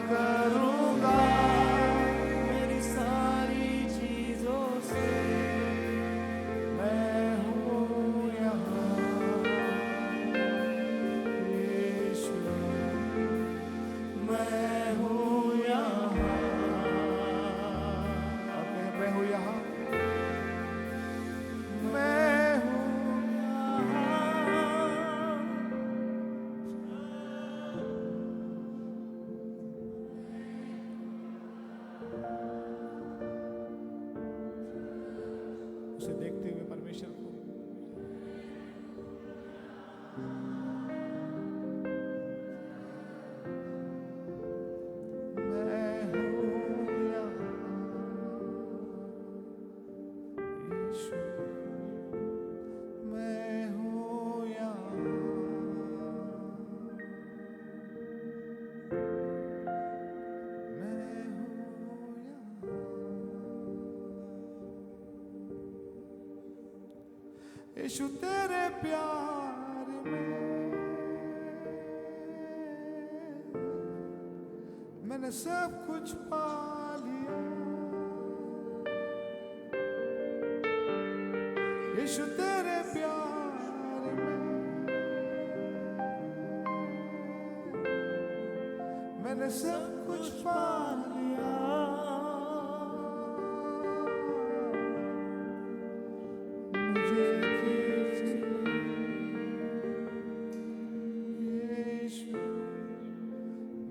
करूँगा मेरी सारी चीजों से। मैं हूँ यहाँ यीशु, मैं हूँ यहाँ। आप कहें मैं हूँ यहाँ, मैं हूँ यहाँ। उसे देखते हुए परमेश्वर को मैं हूँ यहाँ यीशु, मैं हूँ यहाँ, मैं हूँ यहाँ। यीशु तेरे प्यार में मैंने सब कुछ पा लिया। यीशु तेरे प्यार में मैंने सब कुछ पा लिया। मुझे यीशु,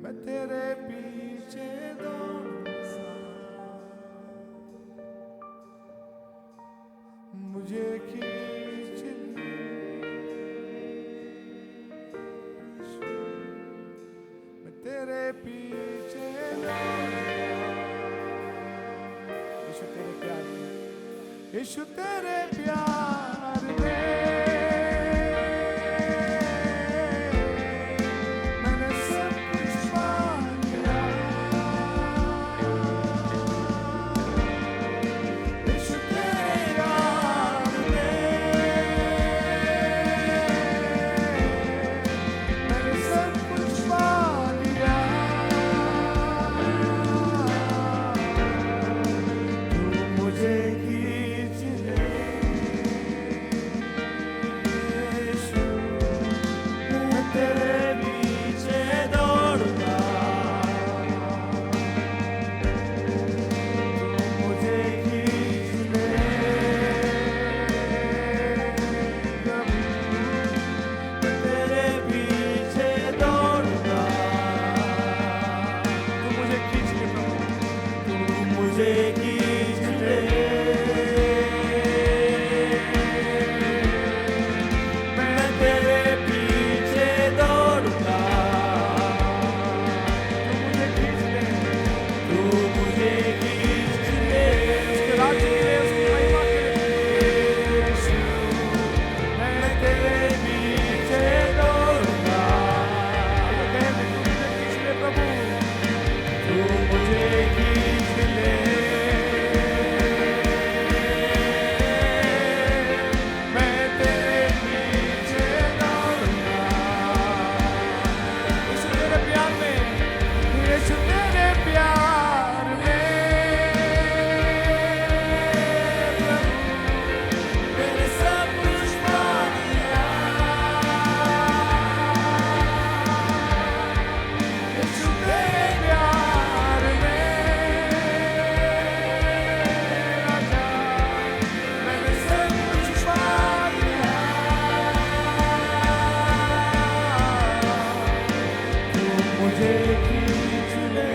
मैं तेरे पीछे दौड़ूंगा। मुझे खींच ले यीशु, मैं तेरे पीछे दौड़ूंगा। यीशु तेरे प्यार में, यीशु तेरे प्यार में मैंने सब कुछ पा लिया। यीशु तेरे प्यार में मैंने सब कुछ पा लिया। तू मुझे खींच ले यीशु, मैं तेरे पीछे दौड़ूंगा। तू मुझे खींच ले प्रभु, मैं तेरे पीछे दौड़ूंगा। तू मुझे खींच ले प्रभु, तू मुझे खींच ले। मैं तेरे पीछे दौड़ूंगा। तू मुझे खींच ले, उसके राज्य के लिए, उसकी महिमा के लिए। यीशु, मैं तेरे पीछे दौड़ूंगा। आइए कहें, तू मुझे खींच ले प्रभु, तू मुझे खींच ले। मैं तेरे पीछे दौड़ूंगा। यीशु तेरे प्यार में, यीशु तेरे प्यार में प्रभु मैंने सब कुछ पा लिया। यीशु तेरे प्यार में राजा मैंने सब कुछ पा लिया। तू मुझे खींच ले,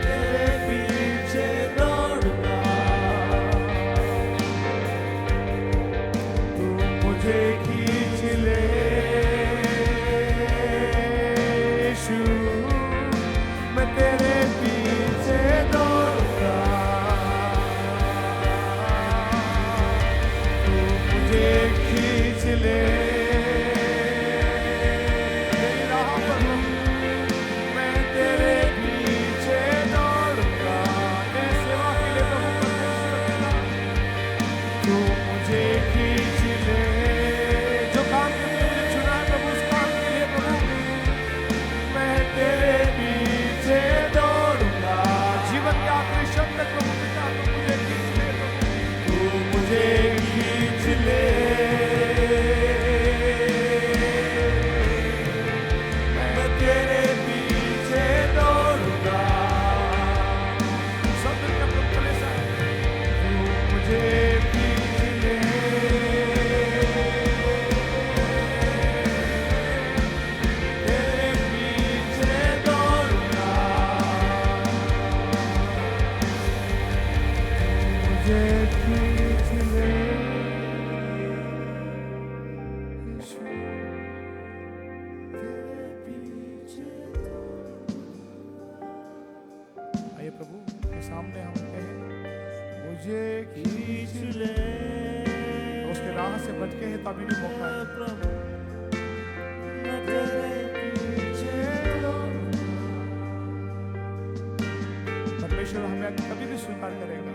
तेरे पीछे दौड़ूंगा। तू मुझे खींच ले यीशु, मैं तेरे पीछे दौड़ूंगा। तू मुझे खींच ले यीशु तेरे पीछे आइए प्रभु के सामने हम कहें मुझे खींच ले। तो उसके राह से भटके हैं तभी भी मौका है प्रभु मैं तेरे पीछे परमेश्वर हमें कभी भी स्वीकार करेगा।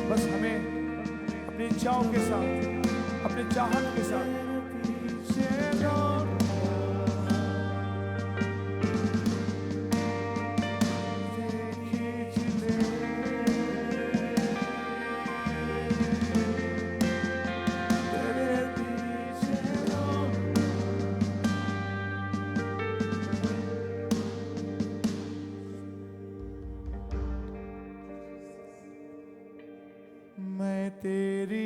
बस हमें अपनी इच्छाओं के साथ अपनी चाहत के साथ मैं तेरी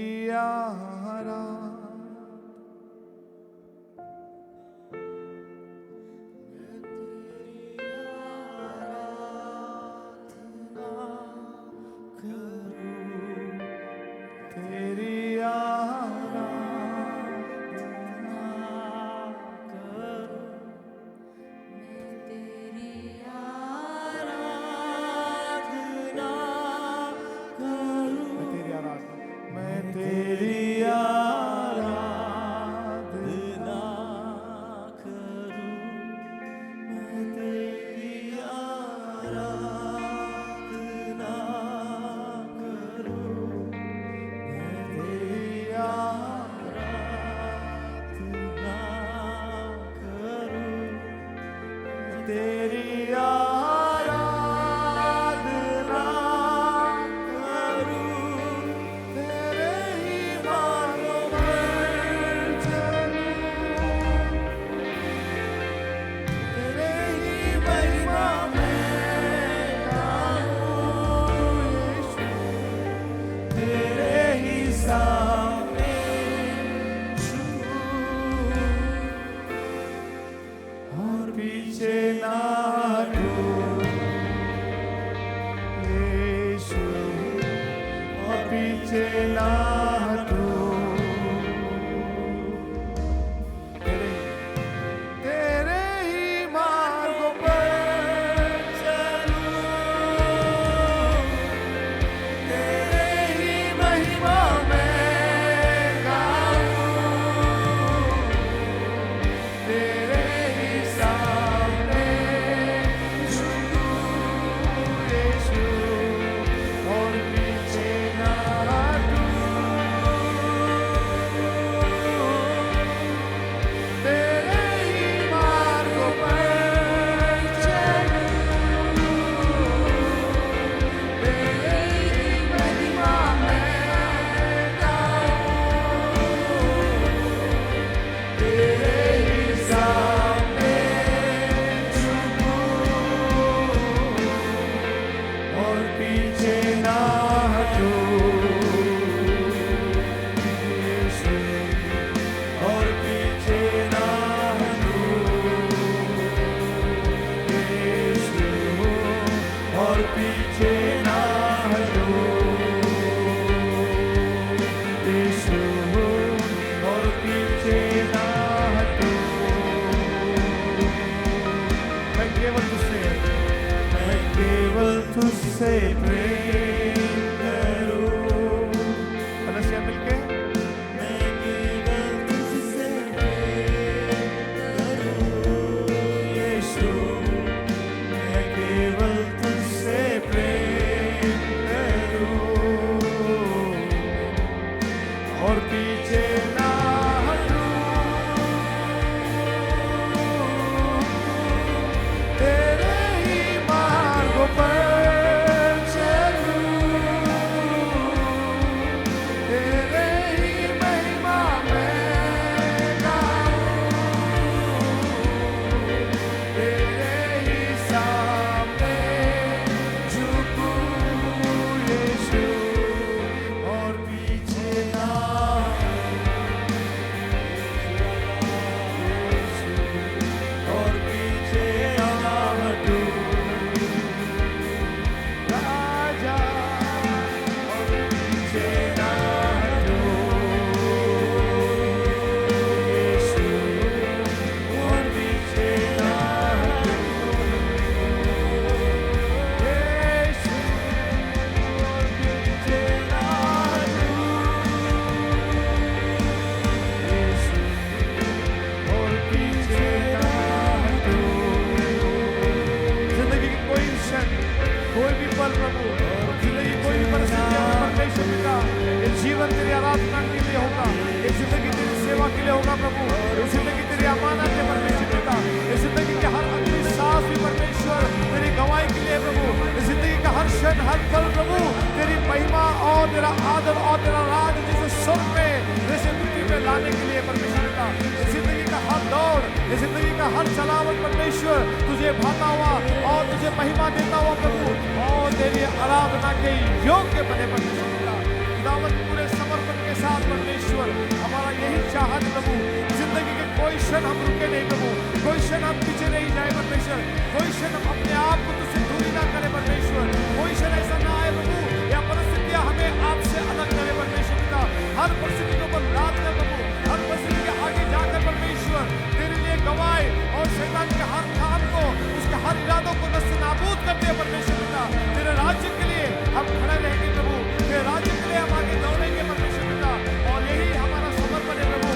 पिता। ये जिंदगी तेरी सेवा के लिए होगा प्रभु, ये जिंदगी तेरी अमानत है परमेश्वर पिता। ये जिंदगी के हर अगली सांस भी परमेश्वर तेरी गवाही के लिए प्रभु, इस जिंदगी का हर क्षण हर पल प्रभु तेरी महिमा और तेरा आदर और तेरा राज जैसे स्वर्ग में वैसे पृथ्वी में लाने के लिए परमेश्वर पिता। इस जिंदगी का हर दौड़, इस जिंदगी का हर चलावट परमेश्वर तुझे भाता हुआ और तुझे महिमा देता हुआ प्रभु और तेरी आराधना के योग्य बने परमेश्वर पिता। खुदावंद पूरे समर्पण के साथ परमेश्वर हमारा यही चाहत प्रभु, जिंदगी के कोई क्षण हम रुके नहीं प्रभु, कोई क्षण हम पीछे नहीं जाए परमेश्वर, कोई क्षण हम अपने आप को तुझसे दूरी ना करे परमेश्वर, कोई क्षण ऐसा ना आए प्रभु या परिस्थितियां हमें आपसे अलग करे परमेश्वर पिता। हर परिस्थिति के ऊपर लाद कर प्रभु, हर परिस्थिति के आगे जाकर परमेश्वर तेरे लिए गवाए और शैतान के हर काम को, उसके हर इरादों को नस्तनाबूद करते हैं परमेश्वर पिता। तेरे राज्य के लिए हम खड़े रहेंगे प्रभु, तेरे राज्य के लिए हम आगे दौड़ेंगे परमेश्वर पिता और यही हमारा समर्पण है प्रभु।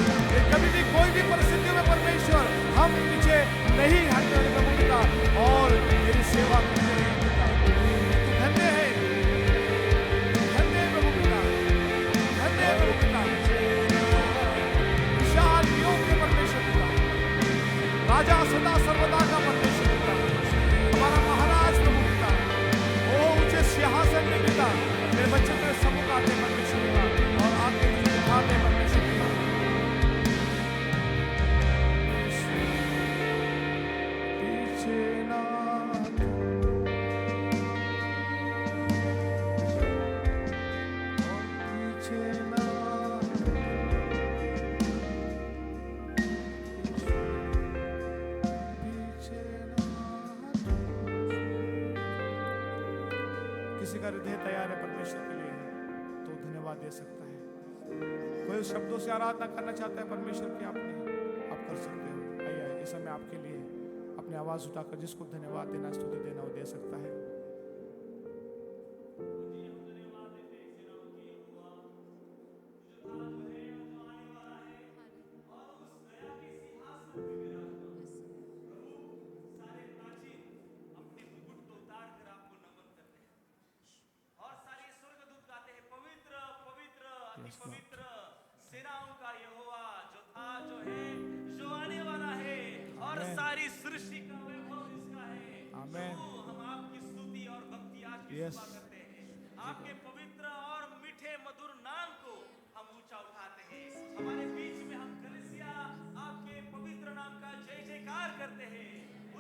कभी भी कोई भी परिस्थितियों में परमेश्वर हम पीछे नहीं हटने वाले प्रभु पिता और तेरी सेवा करते रहेंगे पिता। धन्य है, धन्य है प्रभु पिता, धन्य है प्रभु पिता। विशाल योग्य परमेश्वर पिता, राजा सदा सर्वदा का परमेश्वर पिता, हमारा महाराज प्रभु पिता, ओ ऊंचे सिंहासन में पिता मेरे बच्चे तेरे सम्मुख आते परमेश्वर पिता और आके तुझे दिखाते परमेश्वर पिता। पीछे ना पीछे ना किसी का हृदय तैयार है परमेश्वर के लिए तो धन्यवाद दे सकता है। कोई शब्दों से आराधना करना चाहता है परमेश्वर की, आपने आप कर सकते हो। आइए इस समय आपके लिए अपनी आवाज उठाकर जिसको धन्यवाद देना, स्तुति देना वो दे सकता है। पवित्र सेनाओं का यहोवा जो था, जो है, जो आने वाला है और सारी सृष्टि का वैभव इसका है। आमीन। हम आपकी स्तुति और भक्ति आज की सुबह करते हैं। आपके पवित्र और मीठे मधुर नाम को हम ऊंचा उठाते हैं। हमारे बीच में हम कलीसिया आपके पवित्र नाम का जय जयकार करते हैं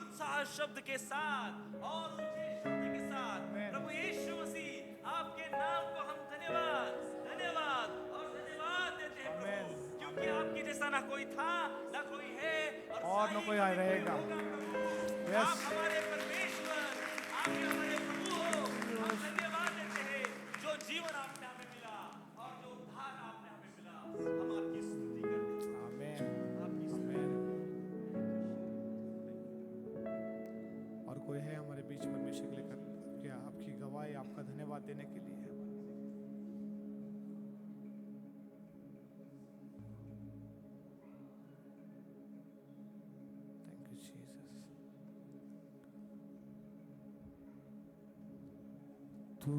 उत्साह शब्द के साथ और ऊंचे शब्द के साथ। प्रभु यीशु मसीह आपके नाम को हम धन्यवाद धन्यवाद और धन्यवाद देते हैं प्रभु, क्योंकि आपके जैसा ना कोई था ना कोई है और न कोई रहेगा। आप हमारे परमेश्वर, आप हमारे प्रभु हो। हम धन्यवाद देते हैं जो जीवन आपने हमें मिला और जो उद्धार आपने हमें मिला। हम आपकी स्तुति करते हैं। आमीन, आपकी आमीन। और कोई है हमारे बीच परमेश्वर के लिए क्या आपकी गवाही, आपका धन्यवाद देने के लिए? तू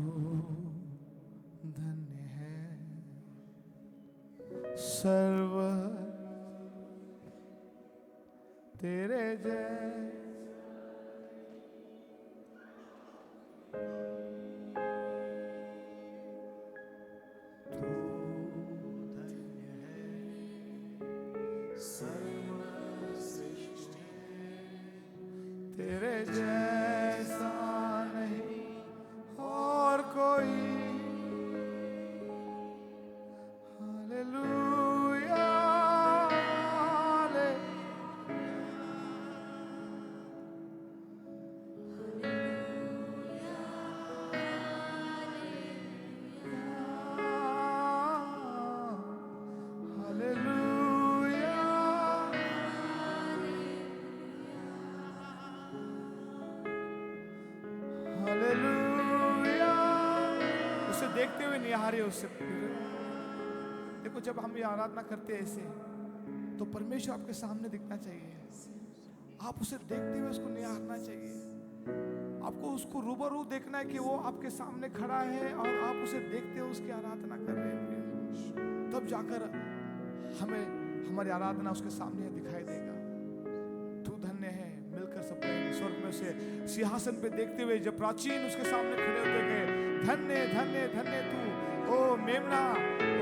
धन्य है सर्व तेरे जय। तू धन्य है सर्व सृष्टि तेरे जैसा नहीं और कोई। Hallelujah, hallelujah, hallelujah. उसे देखते हुए निहारे उससे। देखो जब हम ये आराधना करते हैं ऐसे तो परमेश्वर आपके सामने दिखना चाहिए। आप उसे देखते हुए उसको निहारना चाहिए। आपको उसको रूबरू देखना है कि वो आपके सामने खड़ा है और आप उसे देखते हुए उसकी आराधना कर रहे हैं। तब जाकर हमें हमारी आराधना उसके सामने दिखाई देगा। तू धन्य है। मिलकर सब कहेंगे स्वर्ग में उसे सिंहासन पे देखते हुए जब प्राचीन उसके सामने खड़े होते गए, धन्य धन्य धन्य तू ओ मेमना,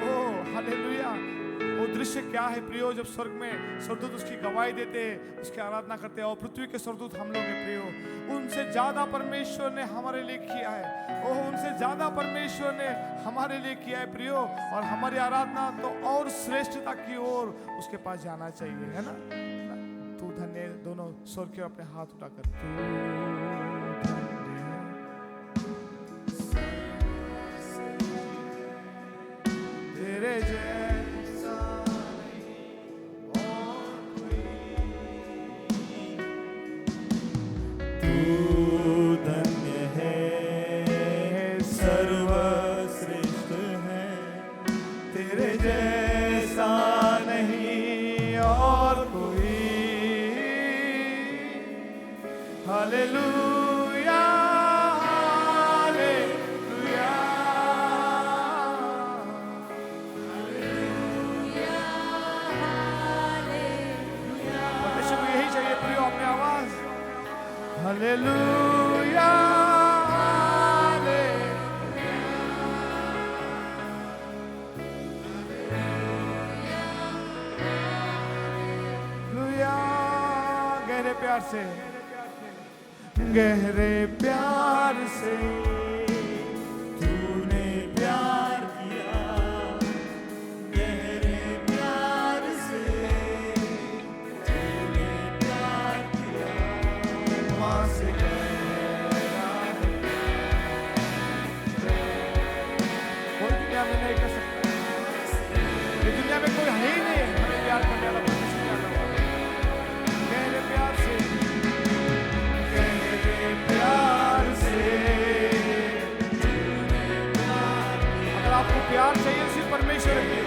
ओ हालेलुया। वो दृश्य क्या है प्रियो, जब स्वर्ग में स्वर्गदूत उसकी गवाही देते, उसकी आराधना करते हैं। और पृथ्वी के स्वर्गदूत हम लोग हैं प्रियो, उनसे ज्यादा परमेश्वर ने हमारे लिए किया है। ओह, उनसे ज्यादा परमेश्वर ने हमारे लिए किया है प्रियो। और हमारी आराधना तो और श्रेष्ठता की ओर उसके पास जाना चाहिए, है ना। तू धन्य, दोनों स्वर के अपने हाथ उठाकर तू धन्य, तेरे जैसा और कोई, तू धन्य है, सर्वश्रेष्ठ है, तेरे जैसा नहीं और कोई। हालेलुया हालेलुया परमेश्वर को यही चाहिए प्रियो, अपनी आवाज हालेलुया हालेलुया। गहरे प्यार से, गहरे प्यार से तूने प्यार किया, गहरे प्यार से तूने प्यार किया, माँ से गहरा है। कोई दुनिया में नहीं कर सकता, ये दुनिया में कोई है ही नहीं हमें प्यार करने वाला, परमेश्वर प्यार करने वाला। गहरे प्यार से, गहरे प्यार से, अगर आपको प्यार चाहिए सिर्फ परमेश्वर के,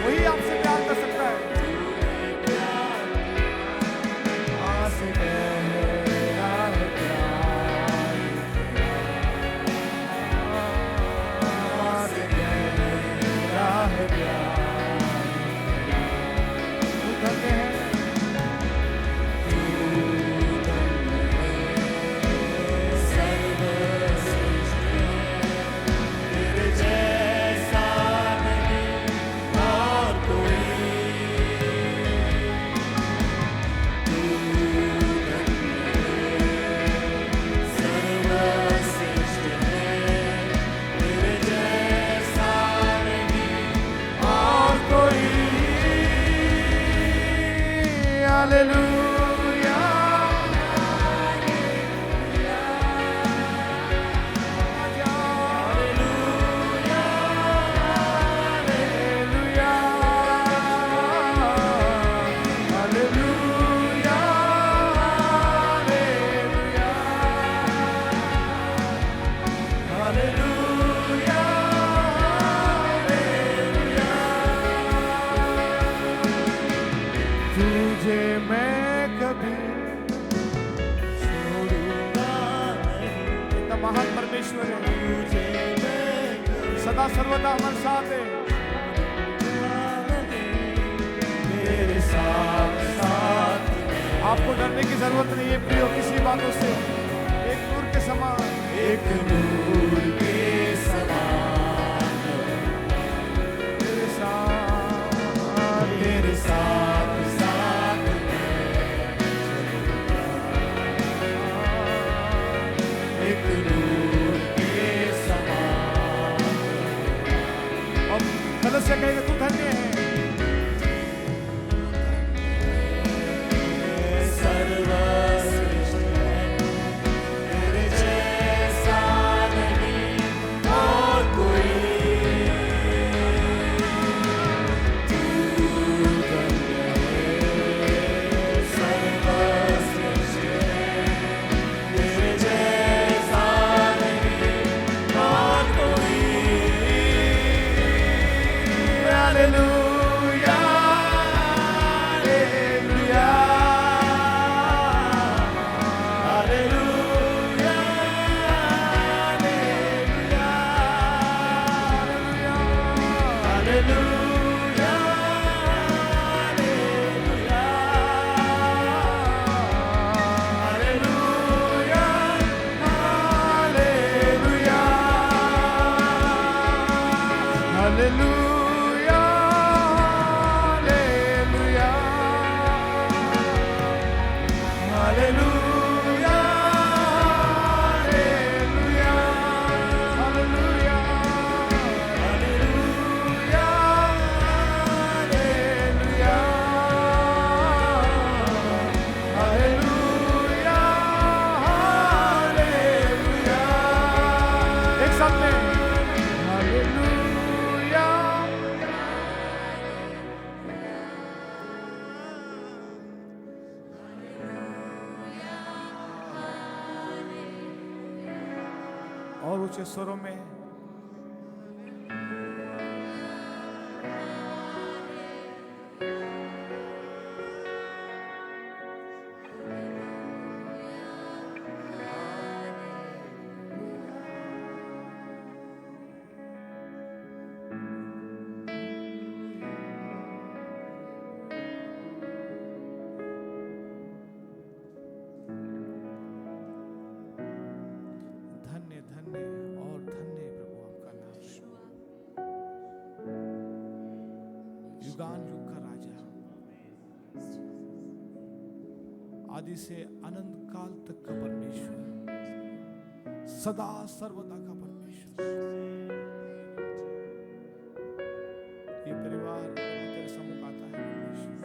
वही आपसे प्यार कर सकता है। माँ से गहरा है प्यार, माँ से गहरा है प्यार। तू धन्य है, तेरे जैसा नहीं और कोई, तू सर्वश्रेष्ठ है, तेरे जैसा नहीं और कोई। Hallelujah hallelujah hallelujah hallelujah hallelujah. तुझे मैं कभी छोड़ूंगा नहीं, इतना महान परमेश्वर है, तुझे मैं सदा सर्वदा हमारे साथ है। मेरे साथ साथ आपको डरने की जरूरत नहीं है प्रियो किसी बातों से। एक नूर के समान, एक नूर के समान तेरे साथ तेरे साथ साथ एक नूर के समान। अब गलत से कहेगा तू धन्य है। सर्वश्रेष्ठ है, तेरे जैसा नहीं और कोई, तू धन्य है, सर्वश्रेष्ठ है, तेरे जैसा नहीं और कोई। हालेलुया ऊंचे स्वरों में धन्य धन्य और धन्य प्रभु आपका नाम है। युगान युग का राजा, आदि से अनंत काल तक का परमेश्वर, सदा सर्वदा का परमेश्वर। ये परिवार तेरे सम्मुख आता है परमेश्वर,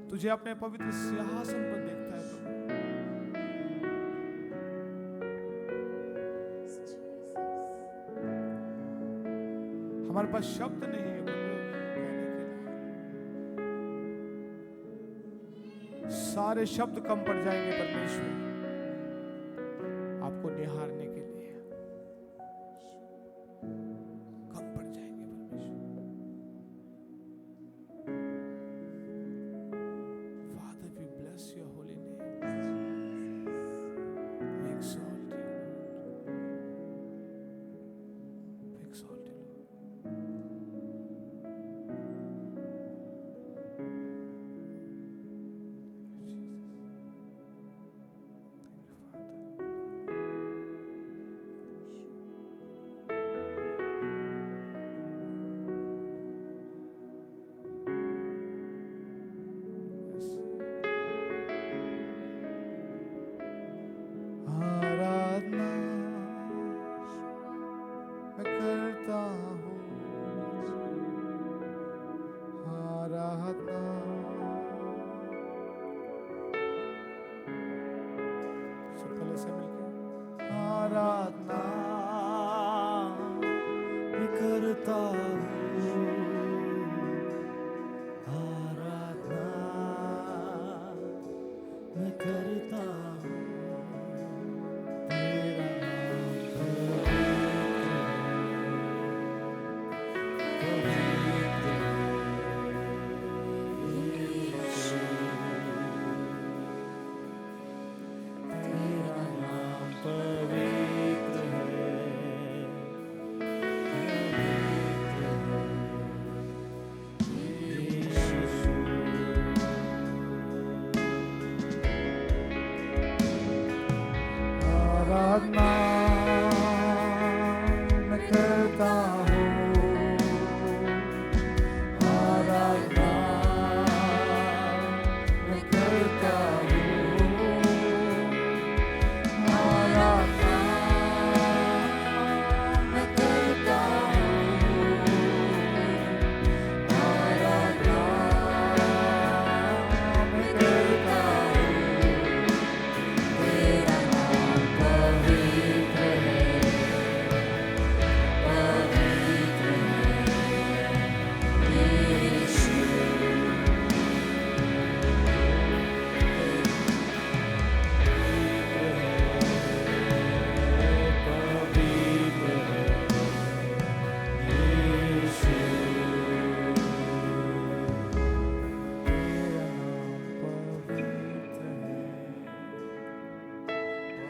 तुझे अपने पवित्र सिंहासन पर देखता है प्रभु। हमारे पास शब्द नहीं है प्रभु कहने के लिए, सारे शब्द कम पड़ जाएंगे परमेश्वर आपको निहारने के लिए, कम पड़ जाएंगे परमेश्वर। Father, we bless your holy name. We exalt you, Lord. We exalt you, Lord. आराधना मैं करता हूँ, आराधना सब पहले से मिलकर आराधना मैं करता हूँ, आराधना मैं करता हूँ। आराधना मैं करता हूँ, आराधना मैं करता हूँ, आराधना मैं करता हूँ, आराधना मैं करता हूँ। तेरा नाम पवित्र है, पवित्र है यीशु। पवित्र है यीशु। तेरा नाम पवित्र है,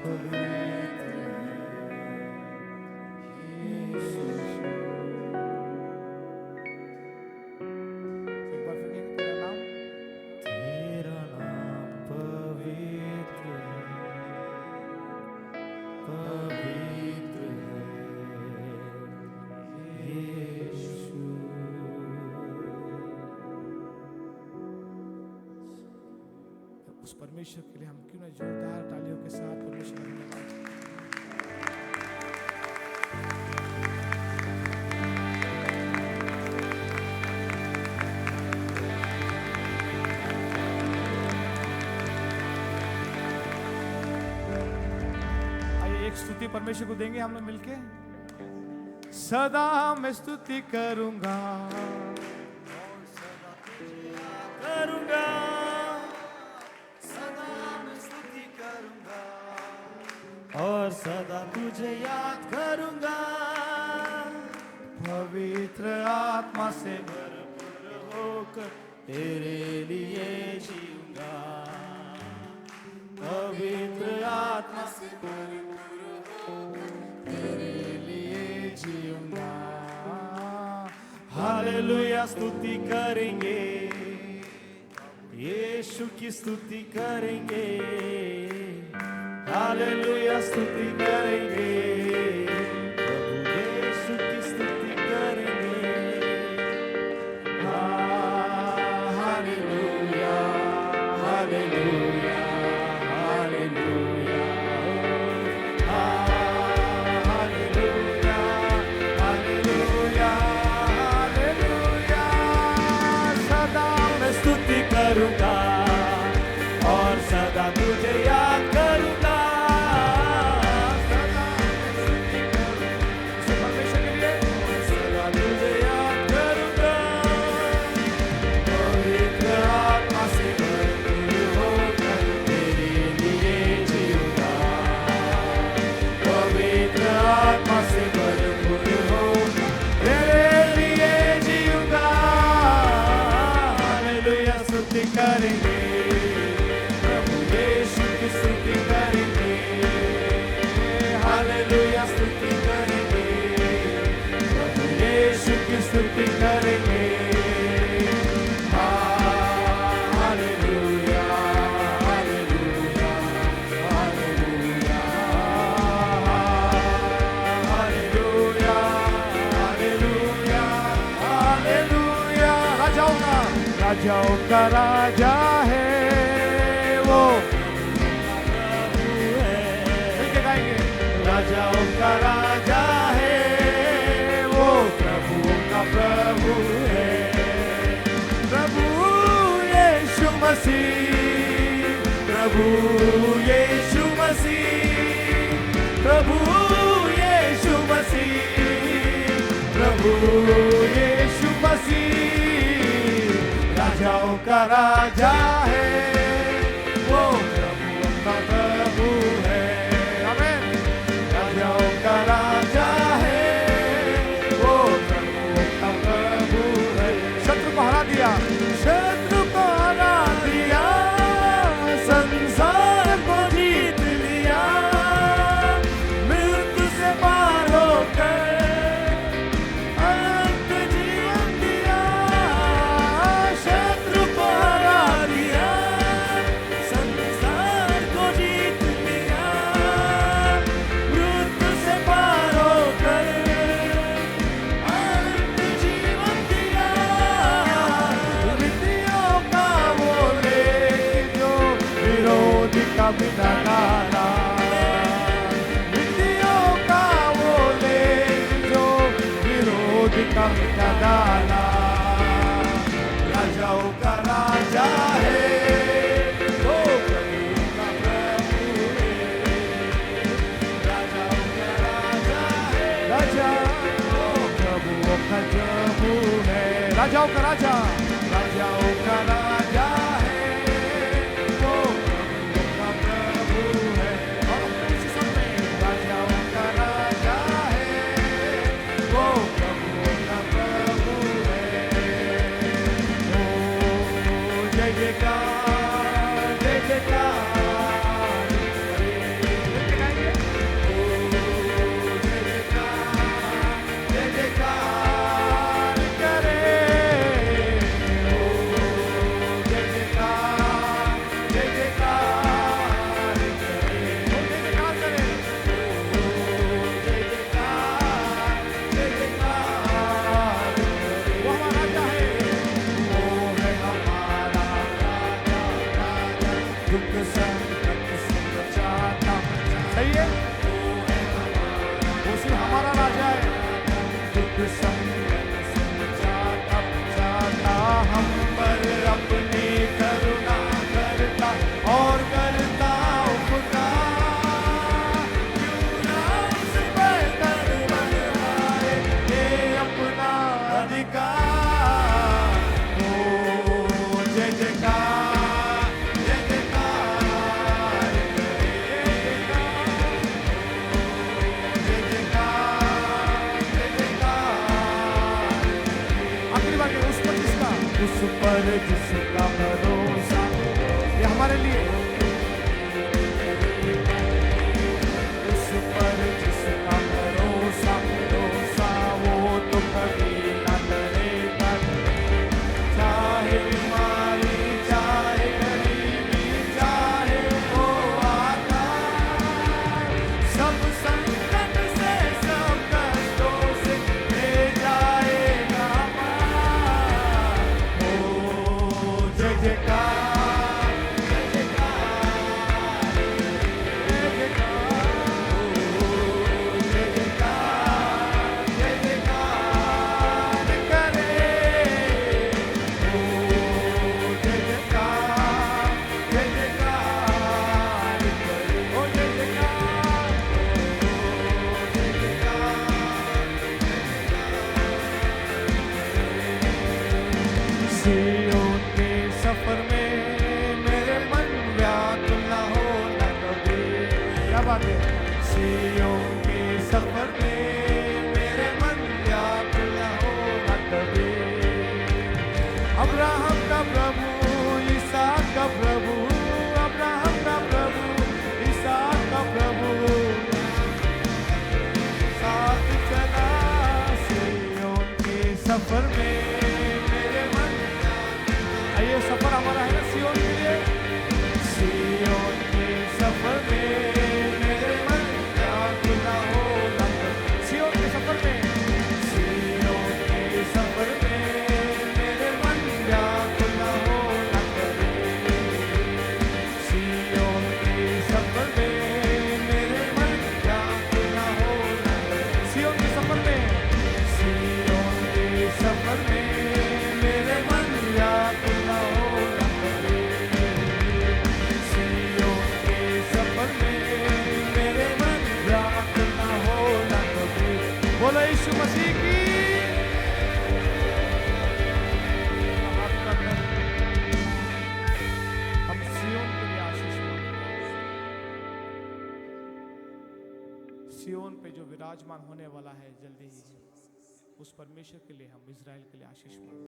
पवित्र यीशु। एक बार फिर कहेंगे तेरा नाम पवित्र है, पवित्र है यीशु। उस परमेश्वर के लिए हम क्यों ना जोरदार तालियों के साथ परमेश्वर का धन्यवाद करें। आइए एक स्तुति परमेश्वर को देंगे हम लोग मिलके। सदा मैं स्तुति करूंगा, करूंगा, सदा मैं स्तुति करूंगा, सदा तुझे याद करूंगा, पवित्र आत्मा से भरपूर होकर तेरे लिए जीऊंगा, पवित्र आत्मा से भरपूर होकर तेरे लिए जीऊंगा। हालेलुया स्तुति करेंगे, यीशु की स्तुति करेंगे, हालेलुया स्तुति करेंगे, प्रभु यीशु की स्तुति करेंगे। Hallelujah hallelujah hallelujah, hallelujah hallelujah hallelujah. सदा मैं स्तुति करूंगा और सदा तुझे याद करूंगा, सदा मैं स्तुति करूंगा, सदा तुझे याद करूंगा, पवित्र आत्मा से भरपूर होकर तेरे लिए जीऊंगा, पवित्र आत्मा से भरपूर होकर तेरे लिए जीऊंगा। हालेलुया स्तुति करेंगे, प्रभु यीशु की स्तुति करेंगे, हालेलुया स्तुति करेंगे, प्रभु यीशु की स्तुति करेंगे। Hallelujah hallelujah hallelujah hallelujah hallelujah hallelujah. राजाओं का राजा है वो, मिलके गाएंगे। राजाओं का राजा है वो, प्रभु का प्रभु है, प्रभु यीशु मसीह, प्रभु यीशु मसीह, प्रभु यीशु मसीह, प्रभु यीशु मसीह। राजाओं का राजा है वो, प्रभु का प्रभु है, आमीन। राजाओं का राजा है वो, प्रभु का प्रभु है। शत्रु को हरा दिया, शत्रु को हरा दिया, संसार को जीत लिया, मृत्यु से पार होकर अनंत जीवन दिया। शत्रु को हरा दिया, संसार को जीत लिया, मृत्यु से पार होकर अनंत जीवन दिया। विधियों का वो लेख जो विरोधी का बिना डाला, विधियों का वो लेख जो विरोधी का बिना डाला। राजाओं का राजा है वो, प्रभु का प्रभु है, राजाओं का राजा है, राजा वो प्रभुओं का प्रभु है। राजाओं का राजा, राजाओं का राजा है वो, प्रभुओं का प्रभु है। और इसी सब में राजाओं का राजा है वो, प्रभुओं का प्रभु है। ओ जय जयकार जय जयकार करे। मिलके गाएंगे। ओ जय जयकार जय जयकार करे। ओ जय जयकार जय जयकार करे। ओ जय जयकार करे। ओ जय जयकार जय जयकार करे। वो हमारा राजा है, वो है हमारा राजा, राजा दुख संकट से बचाता। सही है, वो है हमारा, वो सिर्फ हमारा राजा है। दुख संकट से बचाता बचाता, हम पर अपनी करुणा करता और करता उपकार। क्यों ना उस पर तन बनवाए ये अपना अधिकार। ओ जय जयकार जय जयकार करे। उस पर जिसका भरोसा, ये हमारे लिए, उस पर जिसका भरोसा, भरोसा वो तो कभी न डरेगा, चाहे बीमारी चाहे गरीबी चाहे वो आकाश, सब संकट से सब कष्टों से ले जाएगा पार। ओ जय जयकार, जय जयकार, जय जयकार, ओ जय जयकार, जय जयकार करे, ओ जय जयकार, जय जयकार करे, ओ जय जयकार, ओ जय जयकार। सियोन के सफर में मेरे मन व्याकुल न हो न कभी, क्या बात है, सियोन के सफर में मेरे मन व्याकुल न हो न कभी, अब्राहम का प्रभु इसहाक का प्रभु, अब्राहम का प्रभु इसहाक का प्रभु साथ चला सियोन के सफर में मेरे मन, आइए सफर हमारा है ना सियोन के लिए, सियोन के सफर में मेरे मन व्याकुल न हो न कभी, सियोन के सफर में, सियोन के सफर में मेरे मन व्याकुल न हो न कभी, सियोन के सफर में मेरे मन व्याकुल न हो न कभी, सियोन के सफर में, सियोन के सफर में मेरे मन व्याकुल न हो न कभी, सियोन के सफर में मेरे मन व्याकुल न हो न कभी। बोलो यीशु मसीह की। हम सियोन के लिए आशीष मांगते हैं। सियोन पे जो विराजमान होने वाला है जल्दी ही, उस परमेश्वर के लिए हम इज़राइल के लिए आशीष मांगते हैं।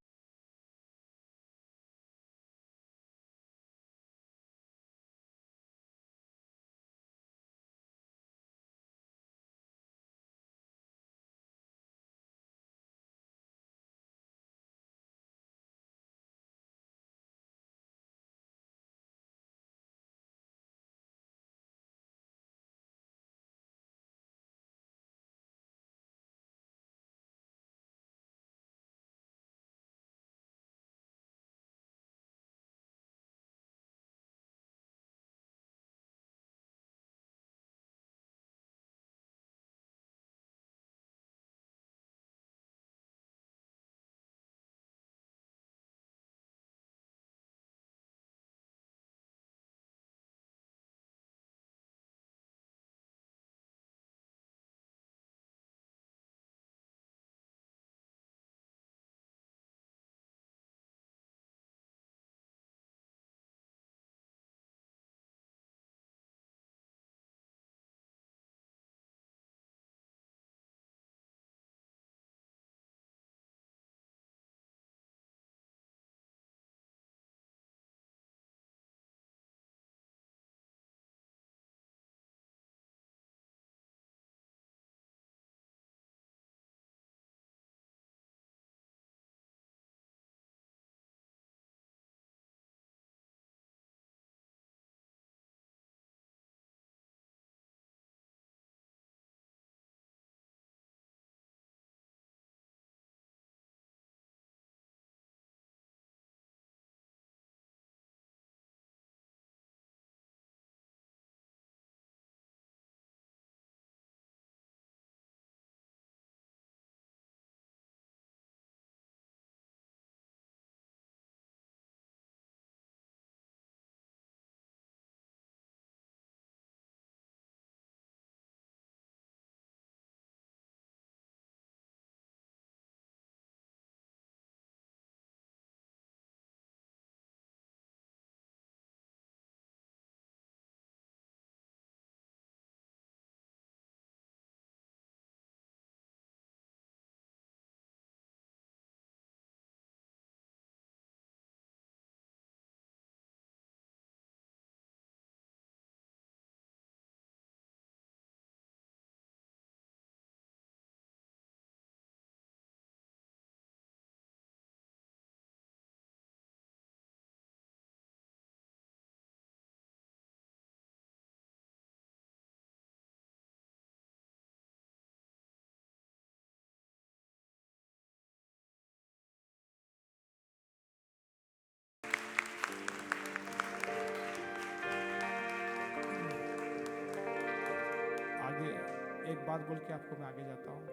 बात बोल के आपको मैं आगे जाता हूँ।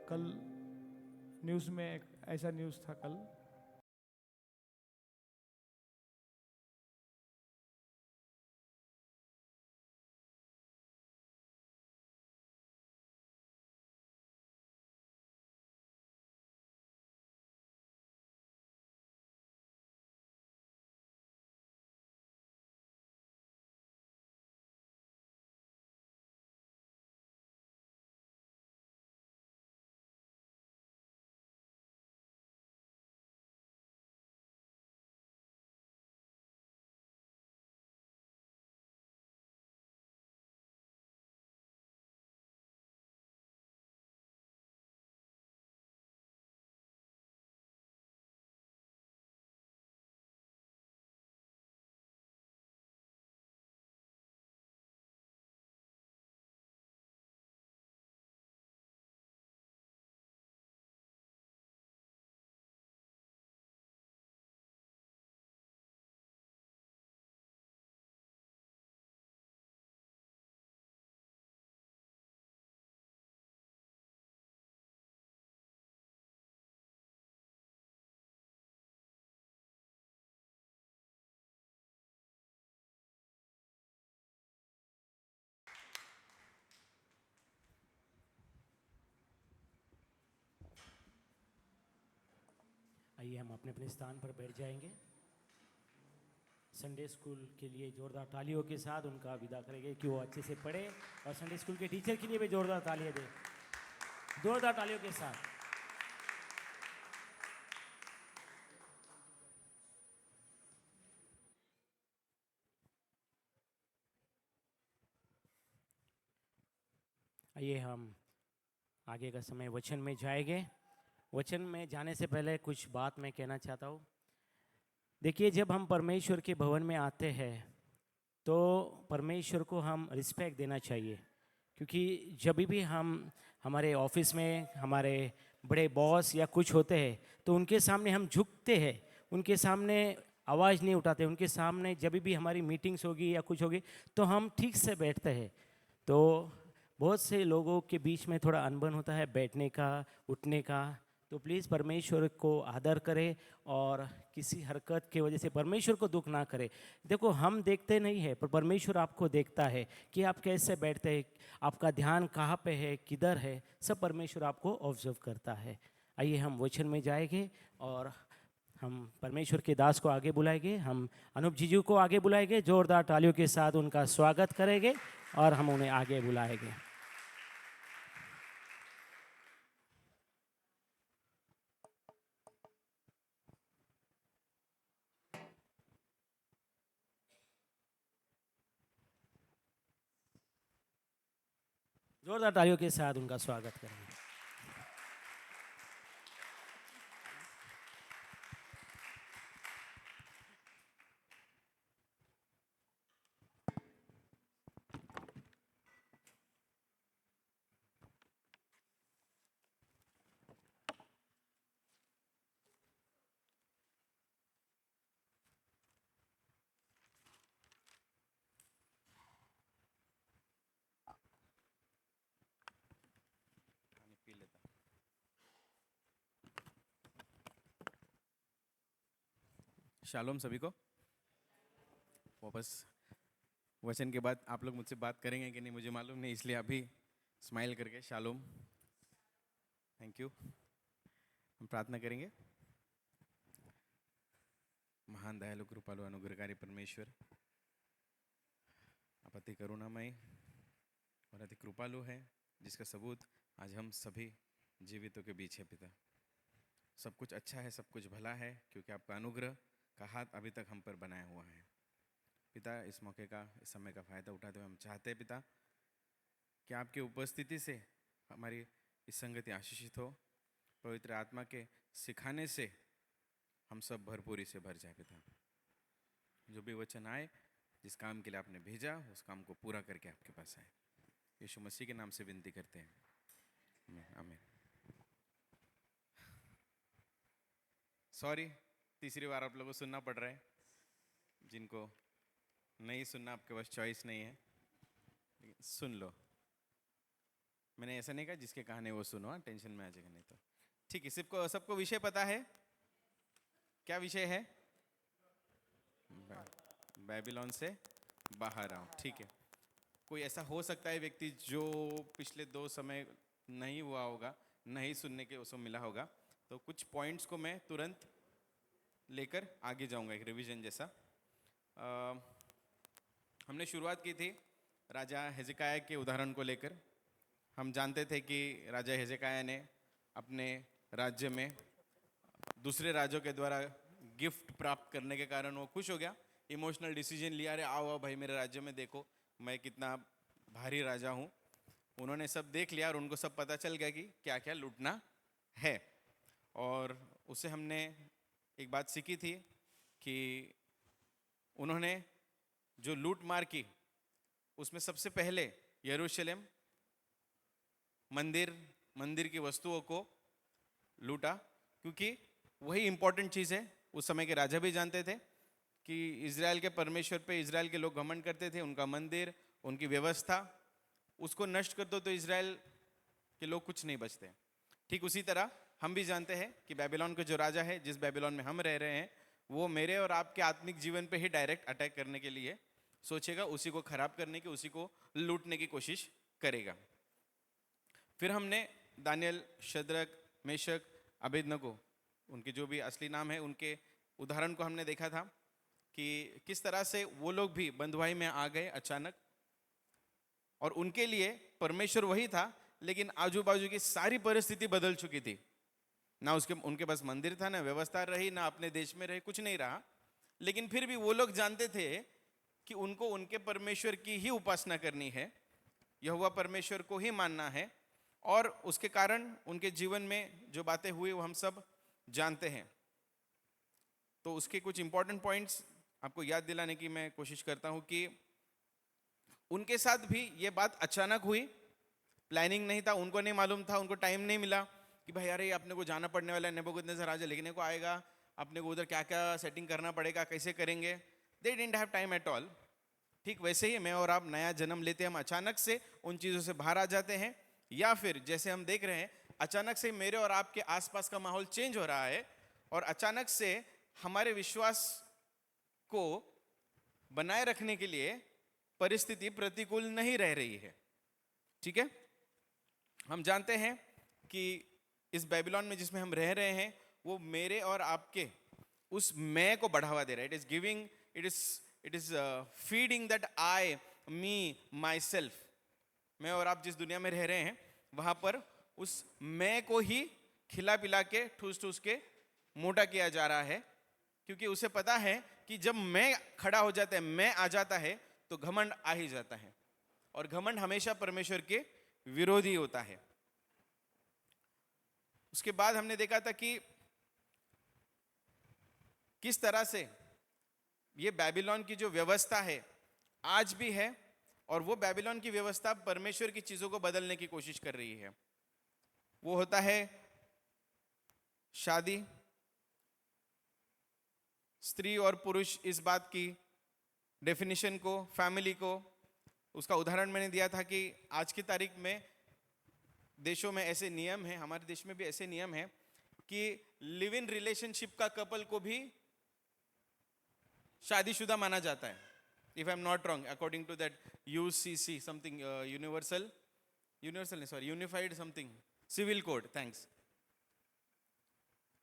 कल न्यूज़ में एक ऐसा न्यूज़ था कल, आइए हम अपने अपने स्थान पर बैठ जाएंगे। संडे स्कूल के लिए जोरदार तालियों के साथ उनका विदा करेंगे कि वो अच्छे से पढ़े, और संडे स्कूल के टीचर के लिए भी जोरदार तालियां दें, जोरदार तालियों के साथ। आइए हम आगे का समय वचन में जाएंगे। वचन में जाने से पहले कुछ बात मैं कहना चाहता हूँ। देखिए, जब हम परमेश्वर के भवन में आते हैं तो परमेश्वर को हम रिस्पेक्ट देना चाहिए, क्योंकि जब भी हम हमारे ऑफिस में हमारे बड़े बॉस या कुछ होते हैं तो उनके सामने हम झुकते हैं, उनके सामने आवाज़ नहीं उठाते, उनके सामने जब भी हमारी मीटिंग्स होगी या कुछ होगी तो हम ठीक से बैठते हैं। तो बहुत से लोगों के बीच में थोड़ा अनबन होता है बैठने का, उठने का। तो प्लीज़ परमेश्वर को आदर करें और किसी हरकत की वजह से परमेश्वर को दुख ना करें। देखो, हम देखते नहीं है पर परमेश्वर आपको देखता है कि आप कैसे बैठते हैं, आपका ध्यान कहाँ पे है, किधर है, सब परमेश्वर आपको ऑब्जर्व करता है। आइए हम वचन में जाएंगे और हम परमेश्वर के दास को आगे बुलाएंगे। हम अनूप जीजू को आगे बुलाएंगे, जोरदार तालियों के साथ उनका स्वागत करेंगे और हम उन्हें आगे बुलाएंगे। जोरदार तालियों के साथ उनका स्वागत करेंगे। शालोम सभी को। वापस वचन के बाद आप लोग मुझसे बात करेंगे कि नहीं मुझे मालूम नहीं, इसलिए अभी स्माइल करके शालोम, थैंक यू। हम प्रार्थना करेंगे। महान दयालु कृपालु अनुग्रहकारी परमेश्वर, आप अति करुणामय और अति कृपालु है, जिसका सबूत आज हम सभी जीवितों के बीच है। पिता, सब कुछ अच्छा है, सब कुछ भला है, क्योंकि आपका अनुग्रह का हाथ अभी तक हम पर बनाया हुआ है। पिता, इस मौके का, इस समय का फ़ायदा उठाते हुए हम चाहते हैं पिता कि आपकी उपस्थिति से हमारी इस संगति आशीषित हो, पवित्र आत्मा के सिखाने से हम सब भरपूरी से भर जाए। पिता, जो भी वचन आए, जिस काम के लिए आपने भेजा, उस काम को पूरा करके आपके पास आए। यीशु मसीह के नाम से विनती करते हैं, आमीन। सॉरी, तीसरी बार आप लोगों को सुनना पड़ रहा है। जिनको नहीं सुनना, आपके पास चॉइस नहीं है, सुन लो। मैंने ऐसा नहीं कहा जिसके कहानी वो सुनो, हाँ, टेंशन में आ जाएगा नहीं तो। ठीक है, सबको सबको विषय पता है? क्या विषय है? बेबीलोन से बाहर आओ। ठीक है। कोई ऐसा हो सकता है व्यक्ति जो पिछले 2 समय नहीं हुआ होगा, नहीं सुनने के उसको मिला होगा, तो कुछ पॉइंट्स को मैं तुरंत लेकर आगे जाऊंगा, एक रिवीजन जैसा। हमने शुरुआत की थी राजा हेzekiah के उदाहरण को लेकर। हम जानते थे कि राजा हेzekiah ने अपने राज्य में दूसरे राज्यों के द्वारा गिफ्ट प्राप्त करने के कारण वो खुश हो गया, इमोशनल डिसीजन लिया, अरे आओ आओ भाई मेरे राज्य में देखो मैं कितना भारी राजा हूँ। उन्होंने सब देख लिया और उनको सब पता चल गया कि क्या क्या लूटना है। और उससे हमने एक बात सीखी थी कि उन्होंने जो लूट मार की उसमें सबसे पहले यरूशलेम मंदिर की वस्तुओं को लूटा, क्योंकि वही इंपॉर्टेंट चीज़ है। उस समय के राजा भी जानते थे कि इज़राइल के परमेश्वर पे इज़राइल के लोग घमंड करते थे, उनका मंदिर, उनकी व्यवस्था, उसको नष्ट कर दो तो इज़राइल के लोग कुछ नहीं बचते। ठीक उसी तरह हम भी जानते हैं कि बेबीलोन का जो राजा है, जिस बेबीलोन में हम रह रहे हैं, वो मेरे और आपके आत्मिक जीवन पे ही डायरेक्ट अटैक करने के लिए सोचेगा, उसी को खराब करने की, उसी को लूटने की कोशिश करेगा। फिर हमने दानियल, शद्रक, मेशक, अबेदनगो, उनके जो भी असली नाम है, उनके उदाहरण को हमने देखा था कि किस तरह से वो लोग भी बंधुआई में आ गए अचानक, और उनके लिए परमेश्वर वही था, लेकिन आजू बाजू की सारी परिस्थिति बदल चुकी थी। ना उनके पास मंदिर था, ना व्यवस्था रही, ना अपने देश में रहे, कुछ नहीं रहा। लेकिन फिर भी वो लोग जानते थे कि उनको उनके परमेश्वर की ही उपासना करनी है, यहोवा परमेश्वर को ही मानना है, और उसके कारण उनके जीवन में जो बातें हुई वो हम सब जानते हैं। तो उसके कुछ इंपॉर्टेंट पॉइंट्स आपको याद दिलाने की मैं कोशिश करता हूं कि उनके साथ भी ये बात अचानक हुई, प्लानिंग नहीं था, उनको नहीं मालूम था, उनको टाइम नहीं मिला कि भाई अरे अपने को जाना पड़ने वाला है, नेबूकदनेस्सर राजा लिखने को आएगा, अपने को उधर क्या क्या सेटिंग करना पड़ेगा, कैसे करेंगे। They didn't have time at all. ठीक वैसे ही मैं और आप नया जन्म लेते हैं, हम अचानक से उन चीज़ों से बाहर आ जाते हैं, या फिर जैसे हम देख रहे हैं अचानक से मेरे और आपके आसपास का माहौल चेंज हो रहा है, और अचानक से हमारे विश्वास को बनाए रखने के लिए परिस्थिति प्रतिकूल नहीं रह रही है। ठीक है, हम जानते हैं कि इस बेबीलोन में जिसमें हम रह रहे हैं, वो मेरे और आपके उस मैं को बढ़ावा दे रहा है। It is feeding that I, me, my self. मैं और आप जिस दुनिया में रह रहे हैं वहां पर उस मैं को ही खिला पिला के ठूस ठूस के मोटा किया जा रहा है, क्योंकि उसे पता है कि जब मैं खड़ा हो जाता है, मैं आ जाता है, तो घमंड आ ही जाता है, और घमंड हमेशा परमेश्वर के विरोधी होता है। उसके बाद हमने देखा था कि किस तरह से ये बेबीलोन की जो व्यवस्था है आज भी है, और वो बेबीलोन की व्यवस्था परमेश्वर की चीजों को बदलने की कोशिश कर रही है। वो होता है शादी। स्त्री और पुरुष इस बात की डेफिनेशन को, फैमिली को, उसका उदाहरण मैंने दिया था कि आज की तारीख में देशों में ऐसे नियम हैं, हमारे देश में भी ऐसे नियम हैं कि लिव इन रिलेशनशिप का कपल को भी शादीशुदा माना जाता है। If I am not wrong, according to that UCC something, unified something civil code, thanks.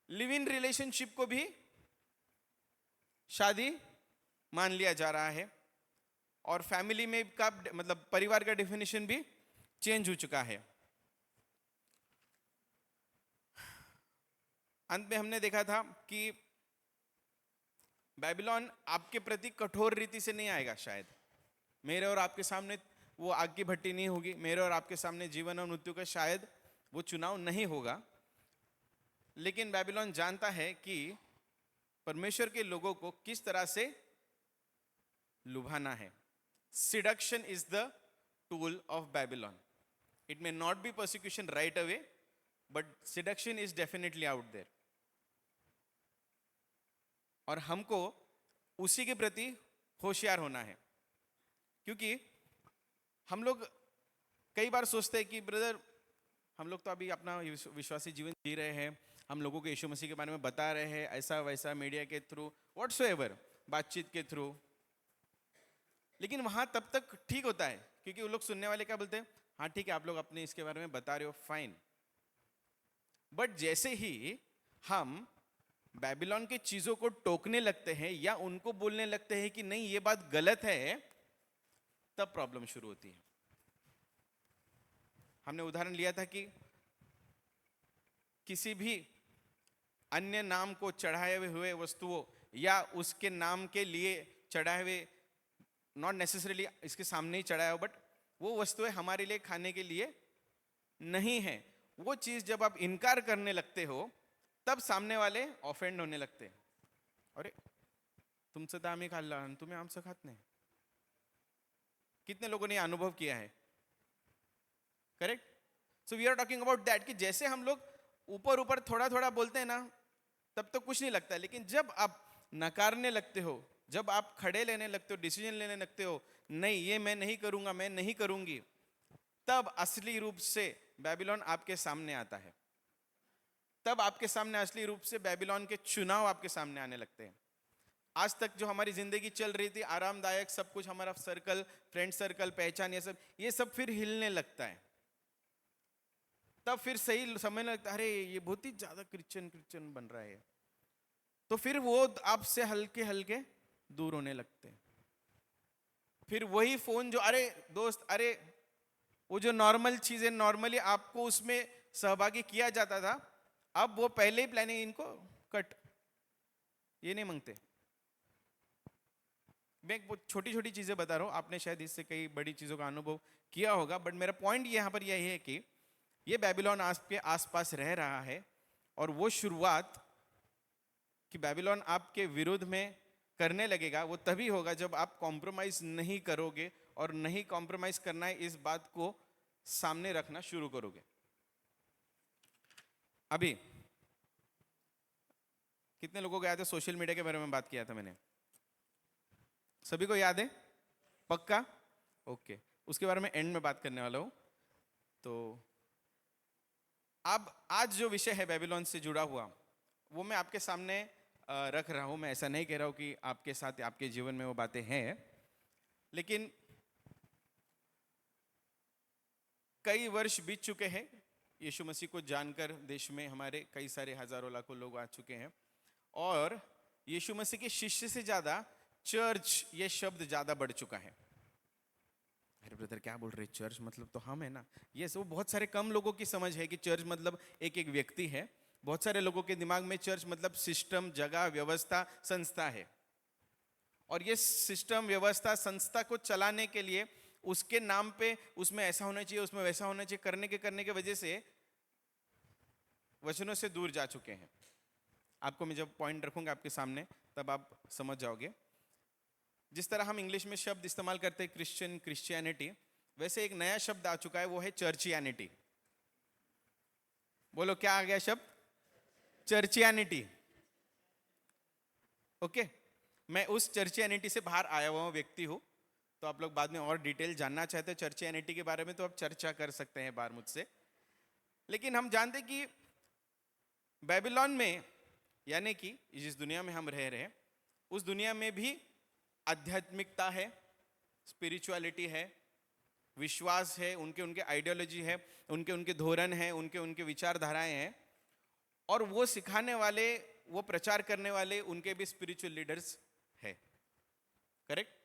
Live in relationship को भी शादी मान लिया जा रहा है, और फैमिली में का मतलब परिवार का डेफिनेशन भी चेंज हो चुका है। अंत में हमने देखा था कि बेबीलोन आपके प्रति कठोर रीति से नहीं आएगा। शायद मेरे और आपके सामने वो आग की भट्टी नहीं होगी, मेरे और आपके सामने जीवन और मृत्यु का शायद वो चुनाव नहीं होगा, लेकिन बेबीलोन जानता है कि परमेश्वर के लोगों को किस तरह से लुभाना है। Seduction is the tool of Babylon. It may not be persecution right away, but seduction is definitely out there. और हमको उसी के प्रति होशियार होना है, क्योंकि हम लोग कई बार सोचते हैं कि ब्रदर हम लोग तो अभी अपना विश्वासी जीवन जी रहे हैं, हम लोगों को यीशु मसीह के बारे में बता रहे हैं, ऐसा वैसा मीडिया के थ्रू, व्हाट्सोएवर, बातचीत के थ्रू, लेकिन वहां तब तक ठीक होता है क्योंकि वो लोग सुनने वाले क्या बोलते हैं, हाँ ठीक है आप लोग अपने इसके बारे में बता रहे हो, फाइन। बट जैसे ही हम बेबीलोन की चीजों को टोकने लगते हैं या उनको बोलने लगते हैं कि नहीं ये बात गलत है, तब प्रॉब्लम शुरू होती है। हमने उदाहरण लिया था कि किसी भी अन्य नाम को चढ़ाए हुए वस्तुओं या उसके नाम के लिए चढ़ाए हुए, नॉट नेसेसरीली इसके सामने ही चढ़ाया हो, बट वो वस्तुएं हमारे लिए खाने के लिए नहीं है। वो चीज जब आप इनकार करने लगते हो तब सामने वाले ऑफेंड होने लगते हैं। अरे तुमचं तर आम्ही खाल्लं आणि तुम्ही आमचं खात नाही। कितने लोगों ने अनुभव किया है? Correct. So we are talking about that कि जैसे हम लोग ऊपर ऊपर थोड़ा थोड़ा बोलते हैं ना, तब तो कुछ नहीं लगता है, लेकिन जब आप नकारने लगते हो, जब आप खड़े लेने लगते हो, डिसीजन लेने लगते हो, नहीं ये मैं नहीं करूंगा, मैं नहीं करूंगी, तब असली रूप से बेबीलोन आपके सामने आता है। तब आपके सामने असली रूप से बेबीलोन के चुनाव आपके सामने आने लगते हैं। आज तक जो हमारी जिंदगी चल रही थी आरामदायक, सब कुछ हमारा सर्कल, फ्रेंड सर्कल, पहचान, ये सब फिर हिलने लगता है। तब फिर सही समझने लगता है अरे ये बहुत ही ज्यादा क्रिश्चियन बन रहा है, तो फिर वो आपसे हल्के हल्के दूर होने लगते हैं। फिर वही फोन जो अरे दोस्त, अरे वो जो नॉर्मल चीजें नॉर्मली आपको उसमें सहभागी किया जाता था, अब वो पहले ही प्लानिंग, इनको कट, ये नहीं मांगते। मैं छोटी छोटी चीजें बता रहा हूं, आपने शायद इससे कई बड़ी चीजों का अनुभव किया होगा, बट मेरा पॉइंट यहां पर यही है कि ये बेबीलोन आपके आसपास रह रहा है, और वो शुरुआत कि बेबीलोन आपके विरुद्ध में करने लगेगा वो तभी होगा जब आप कॉम्प्रोमाइज नहीं करोगे, और नहीं कॉम्प्रोमाइज करना है इस बात को सामने रखना शुरू करोगे। अभी कितने लोगों को याद है सोशल मीडिया के बारे में बात किया था मैंने? सभी को याद है? पक्का? ओके, उसके बारे में एंड में बात करने वाला हूं। तो अब आज जो विषय है बेबीलोन से जुड़ा हुआ, वो मैं आपके सामने रख रहा हूं। मैं ऐसा नहीं कह रहा हूं कि आपके साथ आपके जीवन में वो बातें हैं, लेकिन कई वर्ष बीत चुके हैं यीशु मसीह को जानकर, देश में हमारे कई सारे हजारों लाखों लोग आ चुके हैं, और यीशु मसीह के शिष्य से ज्यादा चर्च ये शब्द ज्यादा बढ़ चुका है। अरे ब्रदर क्या बोल रहे, चर्च मतलब तो हम है ना? ये सब बहुत सारे कम लोगों की समझ है कि चर्च मतलब एक एक व्यक्ति है। बहुत सारे लोगों के दिमाग में चर्च मतलब सिस्टम, जगह, व्यवस्था, संस्था है, और ये सिस्टम, व्यवस्था, संस्था को चलाने के लिए उसके नाम पे उसमें ऐसा होना चाहिए, उसमें वैसा होना चाहिए करने के वजह से वचनों से दूर जा चुके हैं। आपको मैं जब पॉइंट रखूंगा आपके सामने तब आप समझ जाओगे। जिस तरह हम इंग्लिश में शब्द इस्तेमाल करते हैं क्रिश्चियन, क्रिश्चियनिटी, वैसे एक नया शब्द आ चुका है, वो है चर्चियनिटी। बोलो क्या आ गया शब्द? चर्चियनिटी। ओके, मैं उस चर्चियनिटी से बाहर आया हुआ व्यक्ति हूं, तो आप लोग बाद में और डिटेल जानना चाहते हैं चर्चियनिटी के बारे में तो आप चर्चा कर सकते हैं बाहर मुझसे। लेकिन हम जानते हैं कि बेबीलोन में, यानी कि जिस दुनिया में हम रह रहे हैं, उस दुनिया में भी आध्यात्मिकता है, स्पिरिचुअलिटी है, विश्वास है, उनके आइडियोलॉजी है, उनके धोरण है, उनके विचारधाराएं हैं, और वो सिखाने वाले, वो प्रचार करने वाले, उनके भी स्पिरिचुअल लीडर्स है। करेक्ट?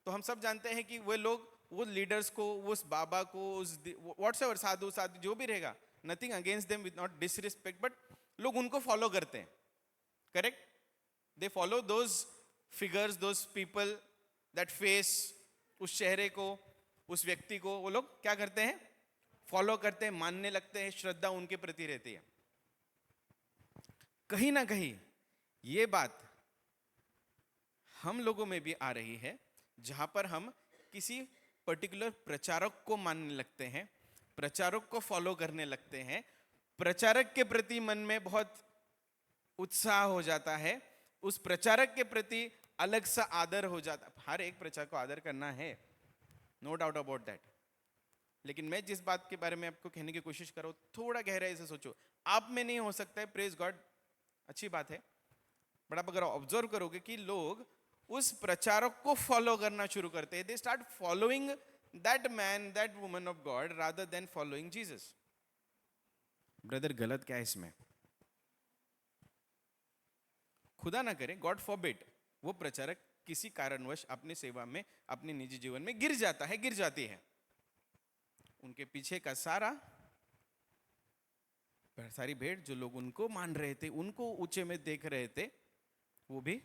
तो हम सब जानते हैं कि वे लोग, वो लीडर्स को, उस बाबा को, उस व्हाट्सएवर साधु जो भी रहेगा, nothing against them, with not disrespect, but लोग उनको फॉलो करते हैं। Correct? They follow those figures, those people, that face, उस चेहरे को, उस व्यक्ति को वो लोग क्या करते हैं? फॉलो करते हैं, मानने लगते हैं, श्रद्धा उनके प्रति रहती है। कहीं ना कहीं ये बात हम लोगों में भी आ रही है, जहां पर हम किसी पर्टिकुलर प्रचारक को मानने लगते हैं, प्रचारक को फॉलो करने लगते हैं, प्रचारक के प्रति मन में बहुत उत्साह हो जाता है, उस प्रचारक के प्रति अलग सा आदर हो जाता है। हर एक प्रचारक को आदर करना है, नो डाउट अबाउट दैट, लेकिन मैं जिस बात के बारे में आपको कहने की कोशिश कर रहा हूँ, थोड़ा गहराई से सोचो। आप में नहीं हो सकता है, प्रेज गॉड, अच्छी बात है, बट आप अगर ऑब्जर्व करोगे कि लोग उस प्रचारक को फॉलो करना शुरू करते हैं, they start following that man, that woman of God, rather than following Jesus. Brother, गलत क्या है इसमें? खुदा ना करे, गॉड फॉरबिड, वो प्रचारक किसी कारणवश अपनी सेवा में, अपने निजी जीवन में गिर जाता है, गिर जाती है, उनके पीछे का सारी भीड़, जो लोग उनको मान रहे थे, उनको ऊंचे में देख रहे थे, वो भी।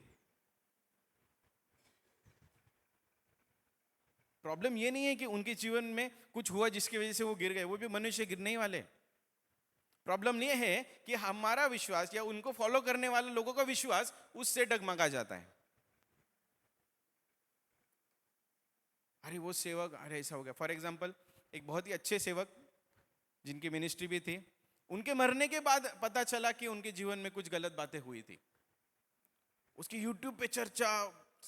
प्रॉब्लम ये नहीं है कि उनके जीवन में कुछ हुआ जिसकी वजह से वो गिर गए, वो भी मनुष्य गिरने ही वाले। प्रॉब्लम ये है कि हमारा विश्वास या उनको फॉलो करने वाले लोगों का विश्वास उससे डगमगा जाता है। अरे वो सेवक, अरे ऐसा हो गया। फॉर एग्जाम्पल, एक बहुत ही अच्छे सेवक जिनकी मिनिस्ट्री भी थी, उनके मरने के बाद पता चला कि उनके जीवन में कुछ गलत बातें हुई थी, उसकी यूट्यूब पे चर्चा,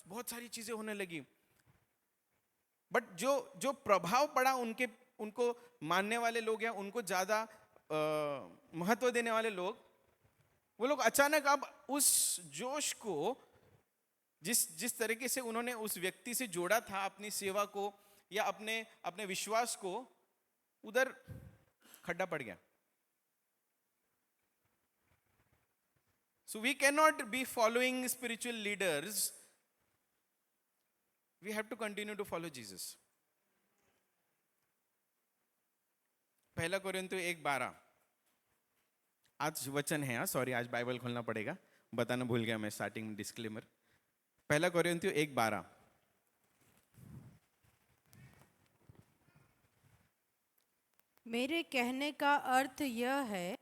बहुत सारी चीजें होने लगी। बट जो प्रभाव पड़ा उनको मानने वाले लोग या उनको ज्यादा महत्व देने वाले लोग, वो लोग अचानक अब उस जोश को, जिस तरीके से उन्होंने उस व्यक्ति से जोड़ा था अपनी सेवा को या अपने विश्वास को, उधर खड्डा पड़ गया। So we cannot be following spiritual leaders. We have to continue to follow Jesus. पहला कोरिन्थियों 1:12, आज वचन है, सॉरी आज बाइबल खोलना पड़ेगा, बताना भूल गया मैं स्टार्टिंग में, डिस्क्लेमर। पहला कोरिन्थियों 1:12, मेरे कहने का अर्थ यह है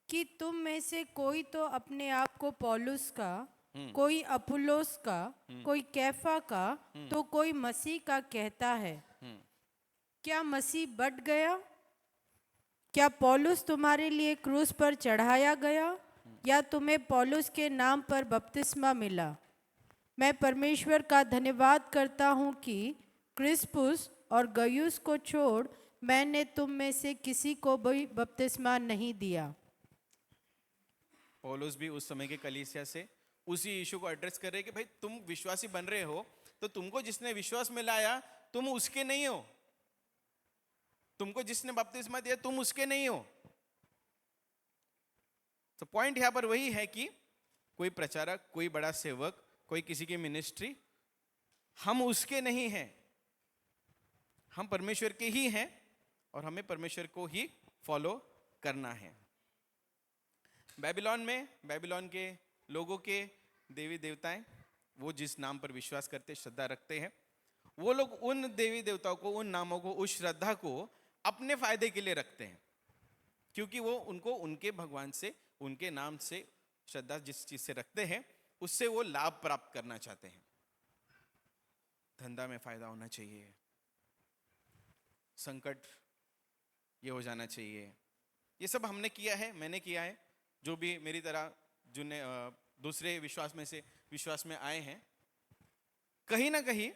कि तुम में से कोई तो अपने आप को पौलुस का, कोई अपुल्लोस का, कोई कैफा का, तो कोई मसीह का कहता है। क्या मसीह बढ़ गया? क्या पौलुस तुम्हारे लिए क्रूस पर चढ़ाया गया, या तुम्हें पौलुस के नाम पर बपतिस्मा मिला? मैं परमेश्वर का धन्यवाद करता हूँ कि क्रिस्पुस और गयुस को छोड़ मैंने तुम में से किसी को भी बपतिस्मा नहीं दिया। पौलुस भी उस समय के कलीसिया से उसी यीशु को एड्रेस कर रहे कि भाई तुम विश्वासी बन रहे हो, तो तुमको जिसने विश्वास में लाया तुम उसके नहीं हो, तुमको जिसने बपतिस्मा दिया तुम उसके नहीं हो। तो पॉइंट यहां पर वही है कि कोई प्रचारक, कोई बड़ा सेवक, कोई किसी की मिनिस्ट्री, हम उसके नहीं हैं, हम परमेश्वर के ही हैं और हमें परमेश्वर को ही फॉलो करना है। बेबीलोन के लोगों के देवी देवताएं, वो जिस नाम पर विश्वास करते, श्रद्धा रखते हैं, वो लोग उन देवी देवताओं को, उन नामों को, उस श्रद्धा को अपने फायदे के लिए रखते हैं, क्योंकि वो उनको उनके भगवान से, उनके नाम से श्रद्धा जिस चीज से रखते हैं उससे वो लाभ प्राप्त करना चाहते हैं। धंधा में फायदा होना चाहिए, संकट ये हो जाना चाहिए, ये सब हमने किया है, मैंने किया है, जो भी मेरी तरह जिन्हें दूसरे विश्वास में आए हैं, कहीं ना कहीं,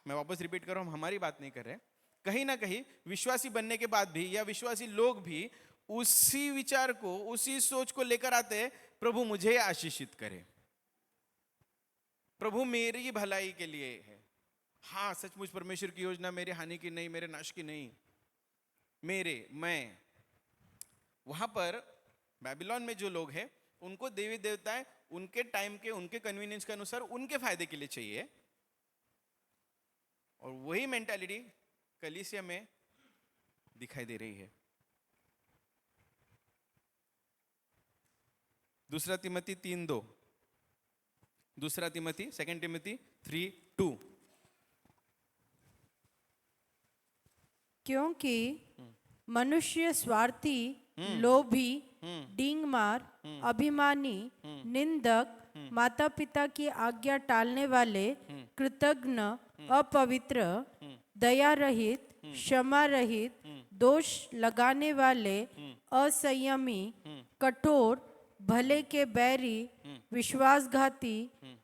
मैं वापस रिपीट कर रहा हूं, हमारी बात नहीं कर रहे, कहीं ना कहीं विश्वासी बनने के बाद भी या विश्वासी लोग भी उसी विचार को, उसी सोच को लेकर आते हैं, प्रभु मुझे आशीषित करे, प्रभु मेरी भलाई के लिए है। हाँ, सचमुच परमेश्वर की योजना मेरे हानि की नहीं, मेरे नाश की नहीं, मैं वहां पर बेबीलोन में जो लोग हैं उनको देवी देवताएं उनके टाइम के, उनके कन्वीनियंस के अनुसार, उनके फायदे के लिए चाहिए, और वही मेंटालिटी कलीसिया में दिखाई दे रही है। दूसरा तिमोथी 3:2, दूसरा तिमोथी 2 टिमोथी 3:2, क्योंकि मनुष्य स्वार्थी, लोभी, डींगमार, अभिमानी, निंदक, माता पिता की आज्ञा टालने वाले, कृतघ्न, अपवित्र, दया रहित, क्षमा रहित, दोष लगाने वाले, असंयमी, कठोर, भले के बैरी, विश्वासघाती,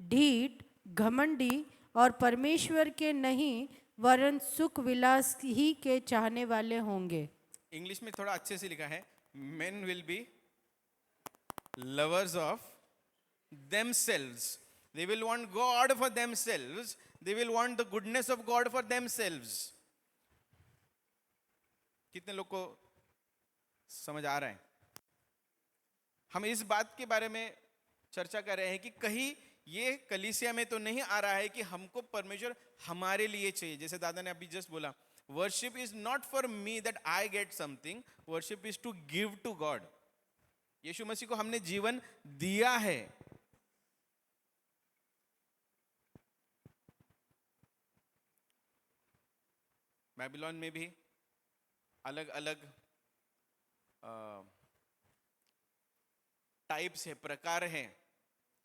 ढीठ, घमंडी और परमेश्वर के नहीं वरन सुख विलास ही के चाहने वाले होंगे। इंग्लिश में थोड़ा अच्छे से लिखा है, men will be lovers of themselves. They will want God for themselves. They will want the goodness of God for themselves. कितने लोग को समझ आ रहा है? हम इस बात के बारे में चर्चा कर रहे हैं कि कहीं ये कलीसिया में तो नहीं आ रहा है कि हमको परमेश्वर हमारे लिए चाहिए। जैसे दादा ने अभी जस्ट बोला, worship is not for me that I get something, worship is to give to God. यीशु मसीह को हमने जीवन दिया है। बेबीलोन में भी अलग अलग टाइप्स है, प्रकार हैं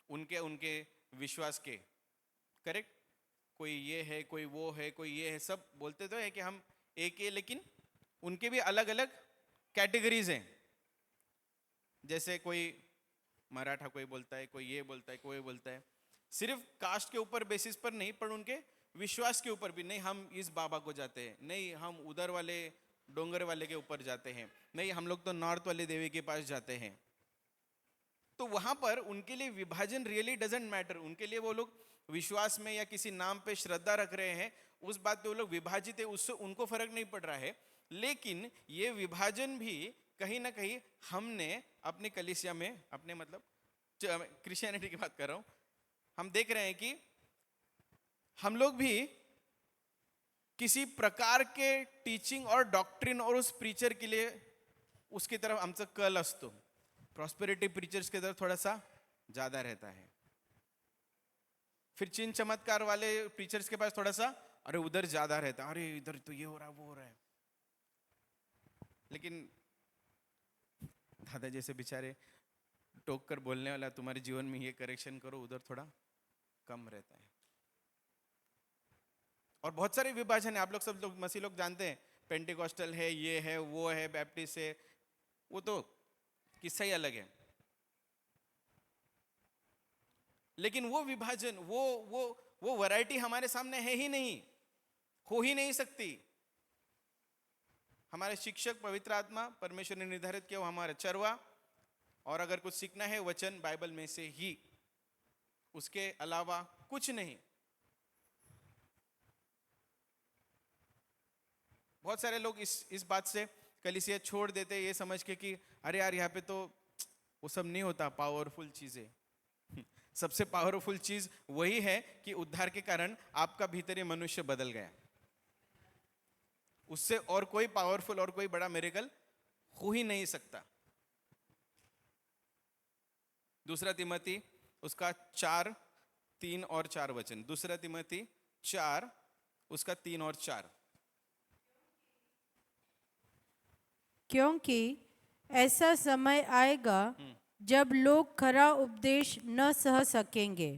उनके उनके विश्वास के, करेक्ट? कोई ये है, कोई वो है, कोई ये है, सब बोलते तो है कि हम एक है, लेकिन उनके भी अलग अलग कैटेगरीज हैं। जैसे कोई मराठा कोई बोलता है, कोई ये बोलता है, कोई बोलता है, सिर्फ कास्ट के ऊपर बेसिस पर नहीं, पर उनके विश्वास के ऊपर भी। नहीं हम इस बाबा को जाते हैं, नहीं हम उधर वाले डोंगर वाले के ऊपर जाते हैं, नहीं हम लोग तो नॉर्थ वाले देवी के पास जाते हैं। तो वहां पर उनके लिए विभाजन रियली डजंट मैटर। उनके लिए वो लोग विश्वास में या किसी नाम पे श्रद्धा रख रहे हैं, उस बात पे वो लोग विभाजित है, उससे उनको फर्क नहीं पड़ रहा है। लेकिन ये विभाजन भी कहीं ना कहीं हमने अपने कलीसिया में, अपने मतलब क्रिश्चियनिटी की बात कर रहा हूं, हम देख रहे हैं कि हम लोग भी किसी प्रकार के टीचिंग और डॉक्ट्रिन और उस प्रीचर के लिए उसकी तरफ आमचं कल असतो। प्रॉस्पेरिटी प्रीचर्स की तरफ थोड़ा सा ज्यादा रहता है। फिर चिन्ह चमत्कार वाले प्रीचर्स के पास थोड़ा सा अरे उधर ज्यादा रहता है, अरे इधर तो ये हो रहा है वो हो रहा है। लेकिन दादा जैसे बेचारे टोक कर बोलने वाला, तुम्हारे जीवन में ये करेक्शन करो, उधर थोड़ा कम रहता है। और बहुत सारे विभाजन है, आप लोग सब लोग मसीह लोग जानते हैं, पेंटिकॉस्टल है, ये है, वो है, बैप्टिस्ट है, वो तो किस्सा ही अलग है। लेकिन वो विभाजन, वो वैरायटी हमारे सामने है ही नहीं, हो ही नहीं सकती। हमारे शिक्षक पवित्र आत्मा परमेश्वर ने निर्धारित किया, वो हमारा चरवा, और अगर कुछ सीखना है वचन बाइबल में से ही, उसके अलावा कुछ नहीं। बहुत सारे लोग इस बात से कलीसिया छोड़ देते ये समझ के कि अरे यार यहाँ पे तो वो सब नहीं होता पावरफुल चीजें। सबसे पावरफुल चीज वही है कि उद्धार के कारण आपका भीतरी मनुष्य बदल गया। उससे और कोई पावरफुल और कोई बड़ा मिरेकल हो ही नहीं सकता। दूसरा तिमोथी उसका 4, 3 और 4 वचन। दूसरा तिमोथी 4 उसका 3 और 4। क्योंकि ऐसा समय आएगा जब लोग खरा उपदेश न सह सकेंगे,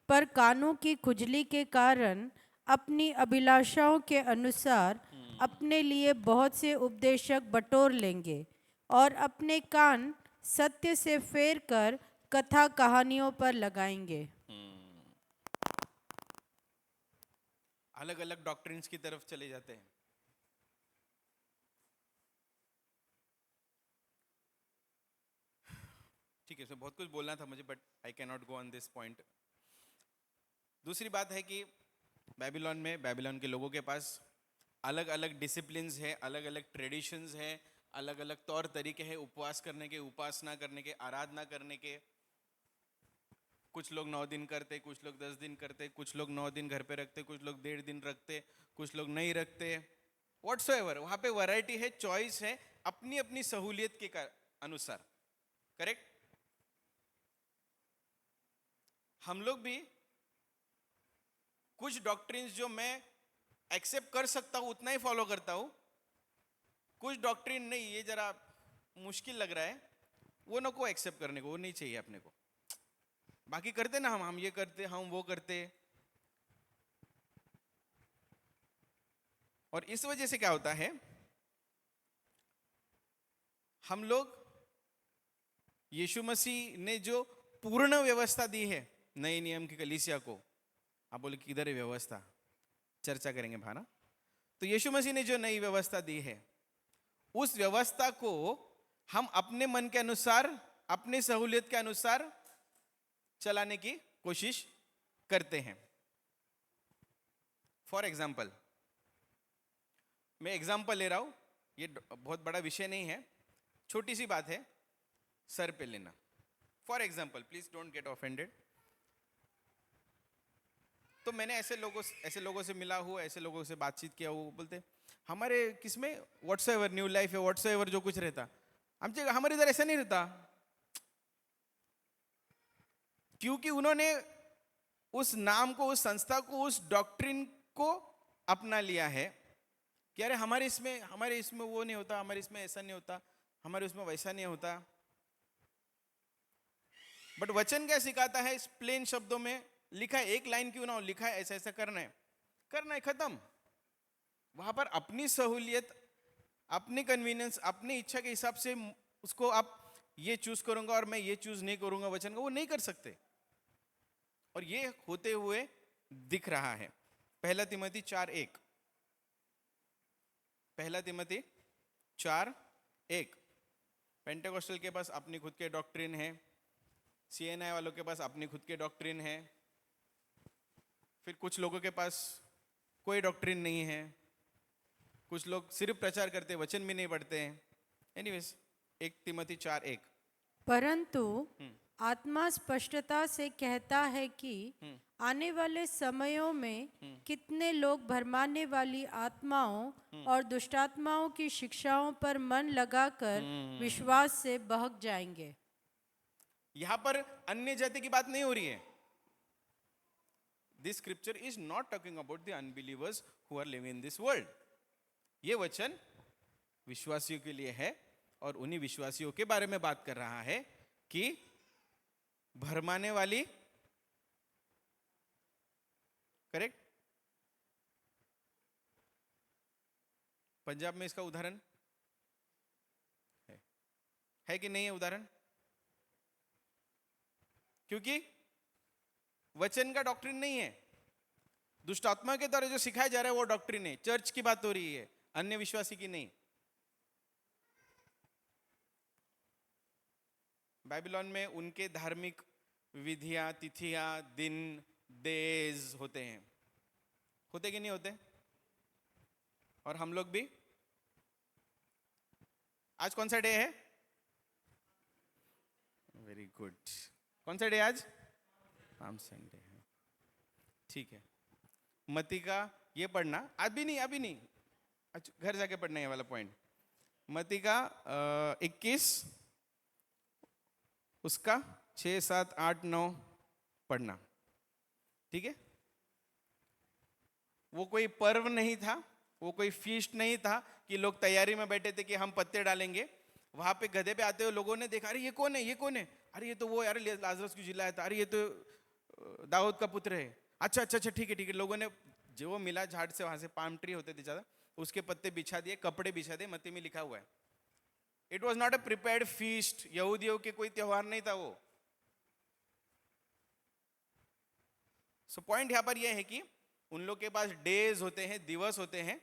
पर कानों की खुजली के कारण अपनी अभिलाषाओं के अनुसार अपने लिए बहुत से उपदेशक बटोर लेंगे और अपने कान सत्य से फेर कर कथा कहानियों पर लगाएंगे। अलग अलग डॉक्ट्रिन्स की तरफ चले जाते हैं। ठीक है, बहुत कुछ बोलना था मुझे, but I can not go on this point. दूसरी बात है कि बेबीलोन के लोगों के पास अलग अलग डिसिप्लिन्स है, अलग अलग ट्रेडिशंस है, अलग अलग तौर तरीके हैं उपवास करने के, उपासना करने के, आराधना करने के। कुछ लोग 9 दिन करते, कुछ लोग 10 दिन करते, कुछ लोग 9 दिन घर पे रखते, कुछ लोग 1.5 दिन रखते, कुछ लोग नहीं रखते। व्हाट्सएवर, वहां पे वैरायटी है, चॉइस है, अपनी अपनी सहूलियत के अनुसार। करेक्ट? हम लोग भी कुछ डॉक्ट्रिन्स जो मैं एक्सेप्ट कर सकता हूं उतना ही फॉलो करता हूं, कुछ डॉक्ट्रिन नहीं, ये जरा मुश्किल लग रहा है, वो ना को एक्सेप्ट करने को, वो नहीं चाहिए अपने को। बाकी करते ना, हम ये करते, हम वो करते। और इस वजह से क्या होता है, हम लोग यीशु मसीह ने जो पूर्ण व्यवस्था दी है नए नियम की कलीसिया को, आप बोले किधर है व्यवस्था? चर्चा करेंगे भाना। तो यीशु मसीह ने जो नई व्यवस्था दी है, उस व्यवस्था को हम अपने मन के अनुसार, अपनी सहूलियत के अनुसार चलाने की कोशिश करते हैं। फॉर एग्जाम्पल, मैं एग्जाम्पल ले रहा हूं, ये बहुत बड़ा विषय नहीं है, छोटी सी बात है, सर पे लेना। For example, please don't get offended. तो मैंने ऐसे लोगों से मिला हुआ, ऐसे लोगों से बातचीत किया हुआ, बोलते हमारे किसमें व्हाट्सएवर न्यू लाइफ है, व्हाट्सएवर जो कुछ रहता, हमारे इधर ऐसा नहीं रहता, क्योंकि उन्होंने उस नाम को, उस संस्था को, उस डॉक्ट्रिन को अपना लिया है कि अरे हमारे इसमें वो नहीं होता, हमारे इसमें ऐसा नहीं होता, हमारे उसमें वैसा नहीं होता। बट वचन क्या सिखाता है? इस प्लेन शब्दों में लिखा है, एक लाइन क्यों ना हो, लिखा है ऐसा ऐसा करना है, खत्म। वहां पर अपनी सहूलियत, अपनी कन्वीनियंस, अपनी इच्छा के हिसाब से उसको आप ये चूज करूंगा और मैं ये चूज नहीं करूंगा वचन का, वो नहीं कर सकते। और ये होते हुए दिख रहा है। पहला तिमोथी 4:1, पहला तिमोथी 4:1। पेंटेकोस्टल के पास अपनी खुद के डॉक्ट्रिन है, CNI वालों के पास अपनी खुद के डॉक्ट्रिन है, फिर कुछ लोगों के पास कोई डॉक्ट्रिन नहीं है, कुछ लोग सिर्फ प्रचार करते, वचन भी नहीं पढ़ते हैं। एनीवेज, 1 तिमोथी 4:1। परंतु आत्मा स्पष्टता से कहता है कि आने वाले समयों में कितने लोग भरमाने वाली आत्माओं और दुष्टात्माओं की शिक्षाओं पर मन लगाकर विश्वास से बहक जाएंगे। यहां पर अन्य जाति की बात नहीं हो रही है। This scripture is not talking about the unbelievers who are living in this world. ये वचन विश्वासियों के लिए है और उन्हीं विश्वासियों के बारे में बात कर रहा है कि भरमाने वाली, करेक्ट? पंजाब में इसका उदाहरण है कि नहीं है उदाहरण? क्योंकि वचन का डॉक्ट्रिन नहीं है, दुष्ट आत्मा के द्वारा जो सिखाया जा रहा है वो डॉक्ट्रिन है। चर्च की बात हो रही है, अन्य विश्वासी की नहीं। बाइबिलोन में उनके धार्मिक विधियां, तिथियां, दिन, डेज होते हैं, होते कि नहीं होते? और हम लोग भी, आज कौन सा डे है? Very good. कौन सा डे आज? पाम संडे है, ठीक है। मती का ये पढ़ना, अभी नहीं, अच्छा घर जाके पढ़ना है वाला पॉइंट। मती का 21, उसका 6, 7, 8, 9 पढ़ना, ठीक है। वो कोई पर्व नहीं था, वो कोई फीस्ट नहीं था कि लोग तैयारी में बैठे थे कि हम पत्ते डालेंगे। वहां पे गधे पे आते हुए लोगों ने देखा, अरे ये कौन है, ये कौन है, अरे ये तो वो, अरे लाजरस की जिलाया था, अरे ये तो दाऊद का पुत्र है। अच्छा, ठीक है। लोगों ने जो वो मिला झाड़ से, वहां से पाम ट्री होते थे ज्यादा, उसके पत्ते बिछा दिए, कपड़े बिछा दिए। मत्ती में लिखा हुआ है। It was not a prepared feast, यहूदियों के कोई त्योहार नहीं था वो। सो पॉइंट यहां पर यह है कि उन लोग के पास डेज होते हैं, दिवस होते हैं,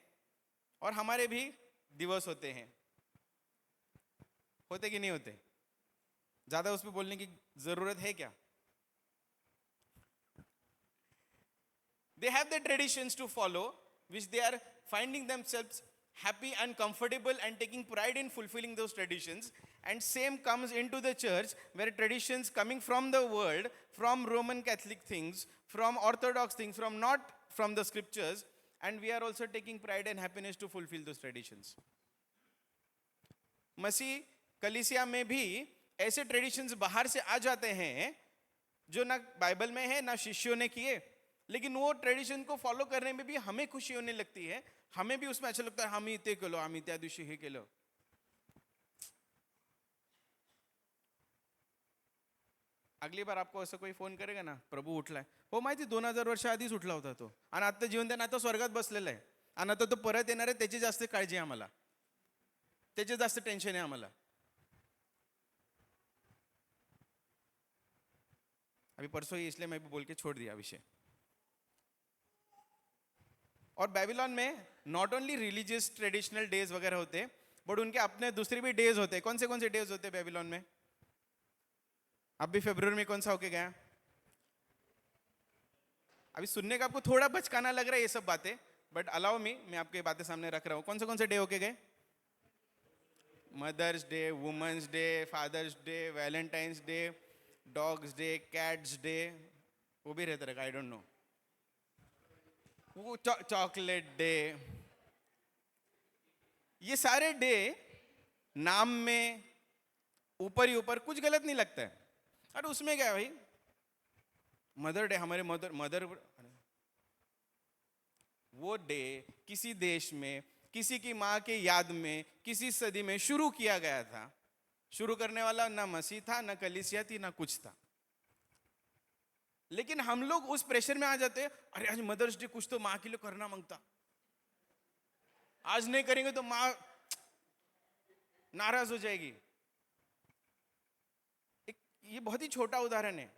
और हमारे भी दिवस होते हैं। होते कि नहीं होते? ज्यादा उस पर बोलने की जरूरत है क्या? They have their traditions to follow, which they are finding themselves happy and comfortable and taking pride in fulfilling those traditions. And same comes into the church, where traditions coming from the world, from Roman Catholic things, from Orthodox things, from not from the scriptures, and we are also taking pride and happiness to fulfill those traditions. मसीह कलीसिया में भी ऐसे traditions बाहर से आ जाते हैं जो ना बाइबल में है, ना शिष्यों ने किए, लेकिन वो ट्रेडिशन को फॉलो करने में भी हमें खुशी होने लगती है, हमें भी उसमें अच्छा लगता है। हम इते केलो, हम त्या दिवशी हे केलं। अगली बार आपको असं कोई फोन करेगा ना, प्रभू उठलाय, हो माहिती 2000 वर्ष आधीच उठला होता तो, आणि आता जीवन आता स्वर्गात बसलेला आहे, आणि आता तो परत येणार आहे, त्याची जास्त काळजी आहे आम्हाला, त्याचे जास्त टेन्शन आहे आम्हाला। अभी परसों ही इसलिए मैं भी बोल के छोड़ दिया विषय। और बेबीलोन में not only religious traditional days वगैरह होते, बट उनके अपने दूसरे भी डेज होते हैं। कौन से डेज होते हैं बेबीलोन में? अभी फरवरी में कौन सा होके गया? अभी सुनने का आपको थोड़ा बचकाना लग रहा है ये सब बातें, बट अलाउ मी, मैं आपके बातें सामने रख रहा हूँ। कौन से डे होके गए? Mother's day, women's day, father's day, valentine's day, dog's day, cat's day, वो भी रहता रहेगा, आई डोंट नो, वो चॉकलेट डे, ये सारे डे नाम में ऊपर ही ऊपर कुछ गलत नहीं लगता है। अरे उसमें क्या है भाई, मदर डे, हमारे मदर वो डे किसी देश में किसी की माँ के याद में किसी सदी में शुरू किया गया था। शुरू करने वाला ना मसीह था, ना कलीसिया थी, ना कुछ था। लेकिन हम लोग उस प्रेशर में आ जाते हैं, अरे आज मदर्स डे, कुछ तो माँ के लिए करना मांगता, आज नहीं करेंगे तो माँ नाराज हो जाएगी। ये बहुत ही छोटा उदाहरण है,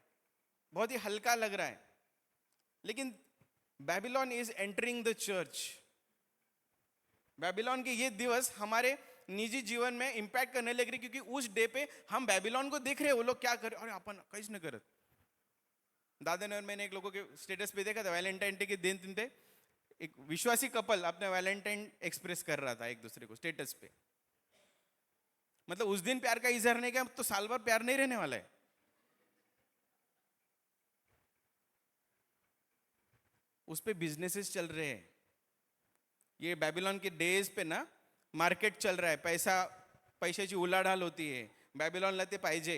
बहुत ही हल्का लग रहा है, लेकिन Babylon is entering the church. Babylon के ये दिवस हमारे निजी जीवन में इंपैक्ट करने लग रही, क्योंकि उस डे पे हम बेबीलोन को देख रहे हैं, वो लोग क्या कर रहे, अरे अपन कैसे नहीं करत। दादा ने और मैंने एक लोगों के स्टेटस पे देखा था, वैलेंटाइन डे के दिन पे एक विश्वासी कपल अपने वैलेंटाइन एक्सप्रेस कर रहा था एक दूसरे को स्टेटस पे। मतलब उस दिन प्यार का इजहार नहीं किया तो साल भर प्यार नहीं रहने वाला है। उस पे बिजनेसेस चल रहे हैं। ये बेबीलोन के डेज पे ना मार्केट चल रहा है, पैशाची उलाढाल होती है, बेबीलोनला ते पाहिजे।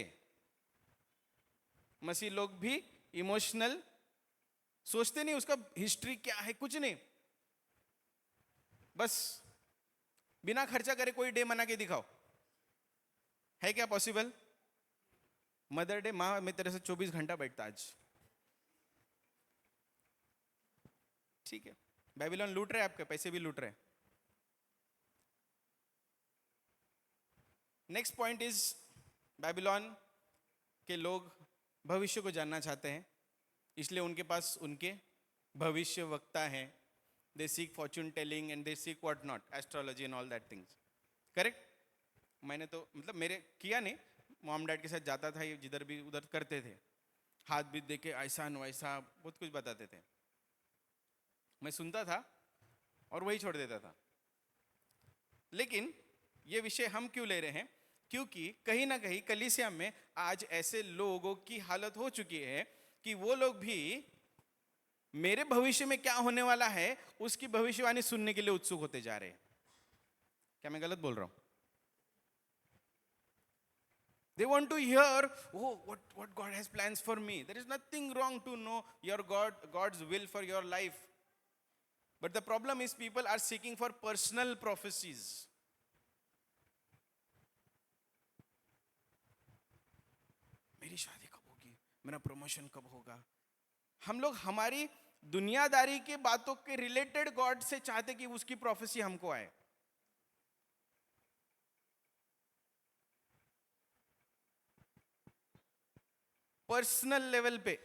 मसीह लोग भी इमोशनल सोचते नहीं, उसका हिस्ट्री क्या है कुछ नहीं, बस बिना खर्चा करे कोई डे मना के दिखाओ। है क्या पॉसिबल? मदर डे, माँ मैं तेरे से 24 घंटा बैठता आज, ठीक है। बेबीलोन लूट रहे हैं, आपके पैसे भी लूट रहे हैं। नेक्स्ट पॉइंट इज, बेबीलोन के लोग भविष्य को जानना चाहते हैं, इसलिए उनके पास उनके भविष्य वक्ता हैं। They seek Fortune telling and they seek what not, astrology and all that things. Correct? मैंने तो मतलब मेरे किया नहीं, मॉम डैड के साथ जाता था, ये जिधर भी उधर करते थे, हाथ भी देके ऐसा न वैसा बहुत कुछ बताते थे। मैं सुनता था और वही छोड़ देता था। लेकिन ये विषय हम क्यों ले रहे हैं? क्योंकि कहीं ना कहीं कलीसिया में आज ऐसे लोगों की हालत हो चुकी है कि वो लोग भी मेरे भविष्य में क्या होने वाला है उसकी भविष्यवाणी सुनने के लिए उत्सुक होते जा रहे हैं। क्या मैं गलत बोल रहा हूं? They want to hear, oh, what God has plans for me. There is nothing wrong to know your God's will for your life. But the problem is people are seeking for personal prophecies. मेरी शादी कब होगी, मेरा promotion कब होगा। हम लोग हमारी दुनियादारी के बातों के रिलेटेड गॉड से चाहते कि उसकी प्रोफेसी हमको आए। पर्सनल लेवल पे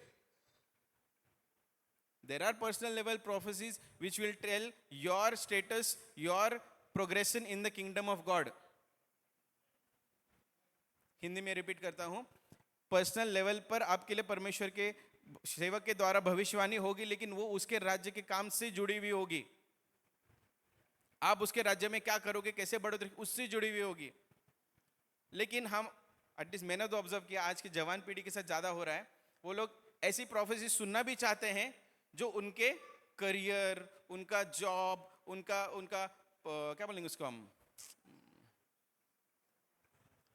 there are personal level prophecies which will tell your status, your progression in the kingdom of God. Hindi में रिपीट करता हूं, पर्सनल लेवल पर आपके लिए परमेश्वर के सेवक के द्वारा भविष्यवाणी होगी, लेकिन वो उसके राज्य के काम से जुड़ी हुई होगी। आप उसके राज्य में क्या करोगे, कैसे बढ़ोगे, उससे जुड़ी हुई होगी। लेकिन हम एटलीस्ट मैंने तो ऑब्जर्व किया आज की जवान पीढ़ी के साथ ज्यादा हो रहा है, वो लोग ऐसी प्रोफेसी सुनना भी चाहते हैं जो उनके करियर, उनका जॉब, उनका क्या बोलेंगे उसको हम,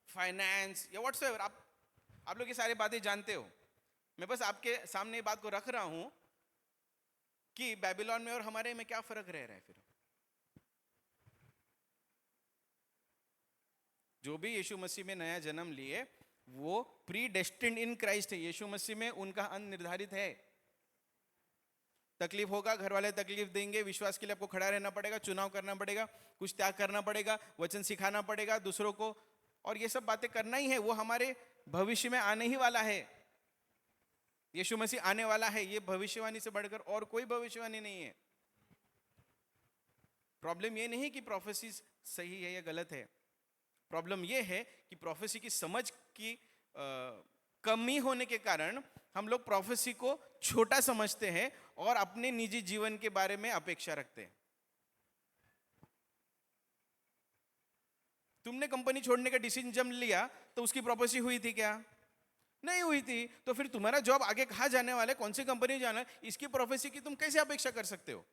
फाइनेंस या व्हाट्सएवर, आप लोग ये सारी बातें जानते हो। मैं बस आपके सामने ये बात को रख रहा हूं कि बेबीलोन में और हमारे में क्या फर्क रह रहा है। फिर जो भी यीशु मसीह में नया जन्म लिए वो प्री डेस्टिन्ड इन क्राइस्ट है। यीशु मसीह में उनका अंत निर्धारित है। तकलीफ होगा, घर वाले तकलीफ देंगे, विश्वास के लिए आपको खड़ा रहना पड़ेगा, चुनाव करना पड़ेगा, कुछ त्याग करना पड़ेगा, वचन सिखाना पड़ेगा दूसरों को, और ये सब बातें करना ही है। वो हमारे भविष्य में आने ही वाला है। यीशु मसीह आने वाला है, ये भविष्यवाणी से बढ़कर और कोई भविष्यवाणी नहीं है। प्रॉब्लम ये नहीं कि प्रोफेसी सही है या गलत है, प्रॉब्लम ये है कि प्रोफेसी की समझ की कमी होने के कारण हम लोग प्रोफेसी को छोटा समझते हैं और अपने निजी जीवन के बारे में अपेक्षा रखते हैं। तुमने कंपनी छोड़ने का डिसीजन जब लिया तो उसकी प्रोफेसी हुई थी क्या? नहीं हुई थी। तो फिर तुम्हारा जॉब आगे कहाँ जाने वाला है, कौन सी कंपनी जाना है, इसकी प्रोफेसी की तुम कैसे अपेक्षा कर सकते हो?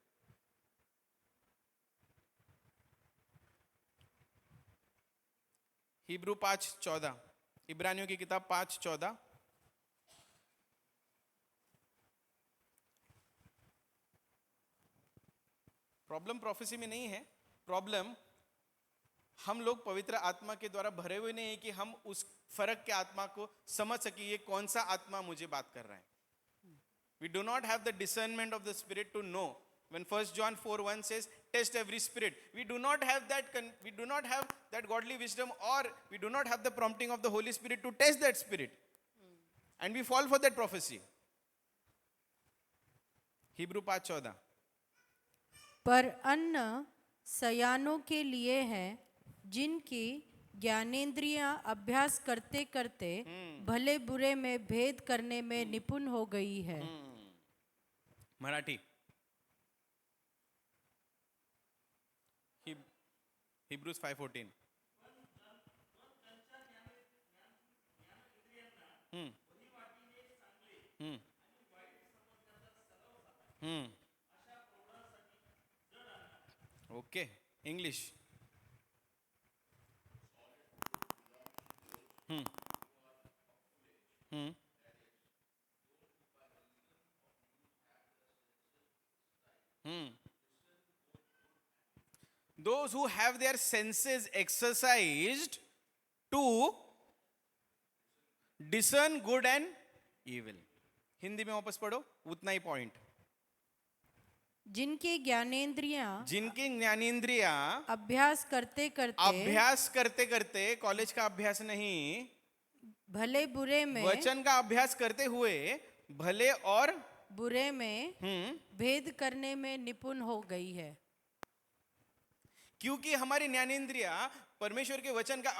हिब्रू 5:14, इब्रानियों की किताब 5:14। प्रॉब्लम प्रोफेसी में नहीं है, प्रॉब्लम हम लोग पवित्र आत्मा के द्वारा भरे हुए नहीं है कि हम उस फर्क के आत्मा को समझ सके ये कौन सा आत्मा मुझे बात कर रहा है। We do not have the discernment of the spirit to know. When 1 John 4:1 says, test every spirit. We do not have that godly wisdom, or we do not have the prompting of the Holy Spirit to test that spirit. And we fall for that prophecy. Hebrew 5:14. पर अन्न सयानों के लिए है, जिनकी ज्ञानेंद्रियां अभ्यास करते करते भले बुरे में भेद करने में निपुण हो गई है। Marathi Hebrews 5:14. Okay, English. Those who have their senses exercised to discern good and evil. Hindi में वापस पढ़ो, उतना ही पॉइंट। जिनके ज्ञानेंद्रियां अभ्यास करते करते कॉलेज का अभ्यास नहीं, भले बुरे में वचन का अभ्यास करते हुए भले और बुरे में भेद करने में निपुण हो गई है। क्योंकि हमारी ज्ञानेंद्रिया परमेश्वर के वचन का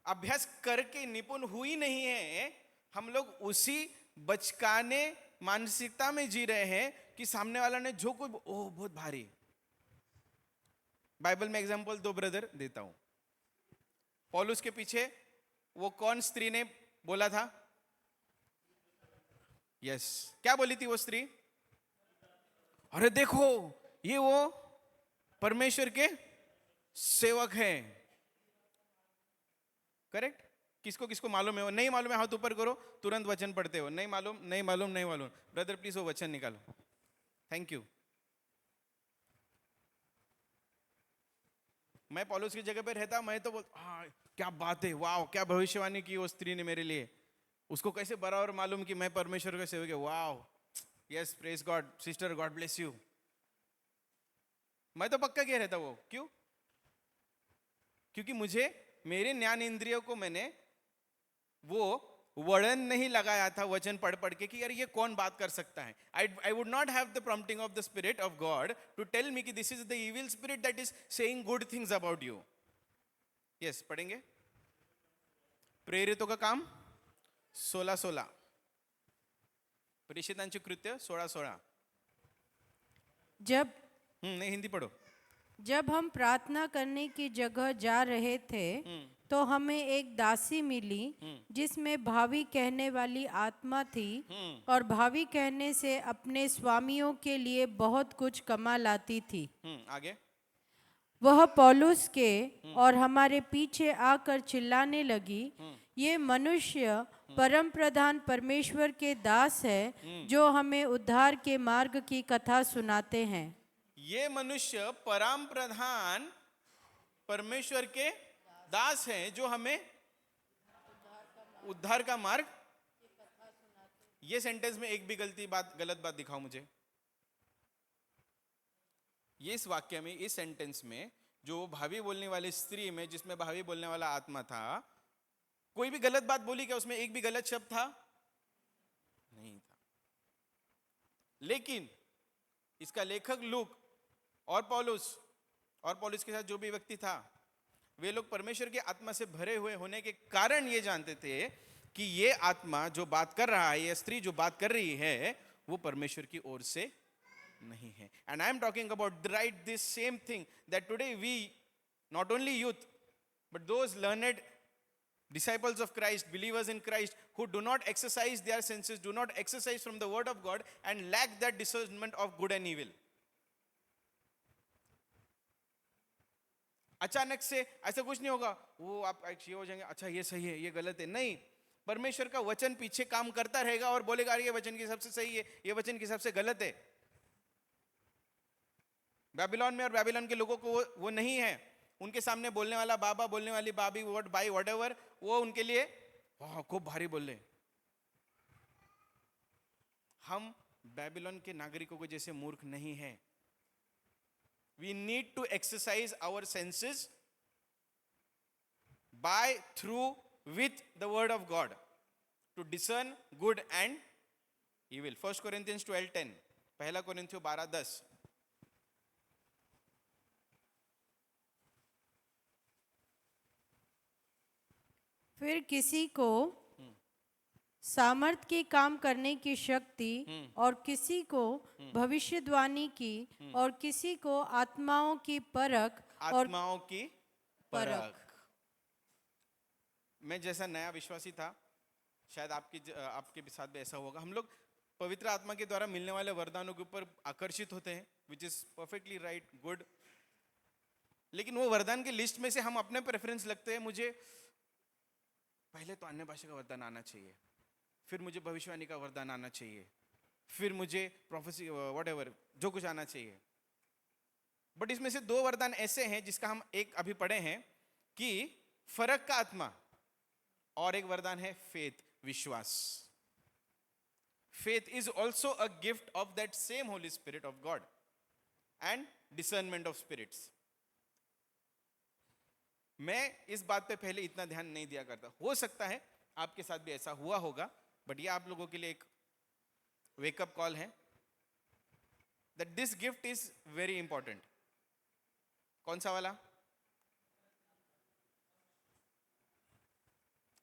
अभ्यास करके निपुण हुई नहीं है, हम लोग उसी बचकाने मानसिकता में जी रहे हैं कि सामने वाला ने जो कोई बहुत भारी। बाइबल में एग्जांपल 2 ब्रदर देता हूं। पौलुस के पीछे वो कौन स्त्री ने बोला था? यस, क्या बोली थी वो स्त्री? अरे देखो ये वो परमेश्वर के सेवक हैं। करेक्ट? किसको किसको मालूम है? वो नहीं मालूम है हाथ ऊपर करो, तुरंत वचन पढ़ते हो। नहीं मालूम। ब्रदर प्लीज वो वचन निकालो। Thank you. मैं पौलुस की जगह पे रहता, मैं तो क्या बात है, वाह क्या भविष्यवाणी की वो स्त्री ने मेरे लिए। उसको कैसे बराबर मालूम कि मैं परमेश्वर का सेवक है। वाह, yes, praise God sister, God bless you. मैं तो पक्का कह रहता वो। क्यों? क्योंकि मुझे मेरे ज्ञान इंद्रियों को मैंने वो वर्णन नहीं लगाया था वचन पढ़ के कि यार ये कौन बात कर सकता है। I would not have the prompting of the spirit of God to tell me कि this is the evil spirit that is saying good things about you. Yes, पढ़ेंगे प्रेरितों का काम 16:16, प्रेषितांची कृत्य 16:16। जब नहीं, हिंदी पढ़ो। जब हम प्रार्थना करने की जगह जा रहे थे तो हमें एक दासी मिली जिसमें भावी कहने वाली आत्मा थी और भावी कहने से अपने स्वामियों के लिए बहुत कुछ कमा लाती थी। आगे। वह पौलुस के और हमारे पीछे आकर चिल्लाने लगी, ये मनुष्य परम प्रधान परमेश्वर के दास है जो हमें उद्धार के मार्ग की कथा सुनाते हैं। ये मनुष्य परम प्रधान परमेश्वर के दास हैं जो हमें उद्धार का मार्ग। ये सेंटेंस में एक भी गलत बात दिखाओ मुझे। ये इस वाक्य में, इस सेंटेंस में जो भावी बोलने वाली स्त्री में जिसमें भावी बोलने वाला आत्मा था, कोई भी गलत बात बोली क्या? उसमें एक भी गलत शब्द था? नहीं था। लेकिन इसका लेखक लूक और पौलुस के साथ जो भी व्यक्ति था, वे लोग परमेश्वर की आत्मा से भरे हुए होने के कारण ये जानते थे कि ये आत्मा जो बात कर रहा है, ये स्त्री जो बात कर रही है, वो परमेश्वर की ओर से नहीं है. And I am talking about right this same thing that today we, not only youth but those learned disciples of Christ, believers in Christ, who do not exercise their senses, do not exercise from the word of God, and lack that discernment of good and evil. अचानक से ऐसा कुछ नहीं होगा, वो आप ये हो जाएंगे, अच्छा ये सही है, ये गलत है. नहीं, परमेश्वर का वचन पीछे काम करता रहेगा और बोलेगा ये वचन के हिसाब से सही है, ये वचन के हिसाब से गलत है. बेबीलोन में और बेबीलोन के लोगों को वो नहीं है. उनके सामने बोलने वाला बाबा, बोलने वाली बाबी, व्हाट बाई व्हाटएवर, वो उनके लिए खूब भारी बोल रहे. हम बेबीलोन के नागरिकों को जैसे मूर्ख नहीं है. We need to exercise our senses by, through, with the word of God to discern good and evil. 1 Corinthians 12:10, 1 Corinthians 12:10. फिर किसी को सामर्थ के काम करने की शक्ति, और किसी को भविष्यवाणी की, और किसी को आत्माओं की परख, और आत्माओं की परख. मैं जैसा नया विश्वासी था, शायद आपके भी साथ भी ऐसा होगा. हम लोग पवित्र आत्मा के द्वारा मिलने वाले वरदानों के ऊपर आकर्षित होते हैं, which is perfectly right, good. लेकिन वो वरदान की लिस्ट में से हम अपने प्रेफरेंस लगते हैं. मुझे पहले तो अन्य भाषा का वरदान आना चाहिए, फिर मुझे भविष्यवाणी का वरदान आना चाहिए, फिर मुझे प्रोफेसी व्हाटएवर जो कुछ आना चाहिए. बट इसमें से 2 वरदान ऐसे हैं जिसका हम एक अभी पढ़े हैं कि फर्क का आत्मा, और एक वरदान है फेथ, विश्वास. Faith is also a gift of that same Holy Spirit of God and discernment of spirits. मैं इस बात पे पहले इतना ध्यान नहीं दिया करता. हो सकता है आपके साथ भी ऐसा हुआ होगा, बट ये आप लोगों के लिए एक वेकअप कॉल है that this gift is very important. कौन सा वाला?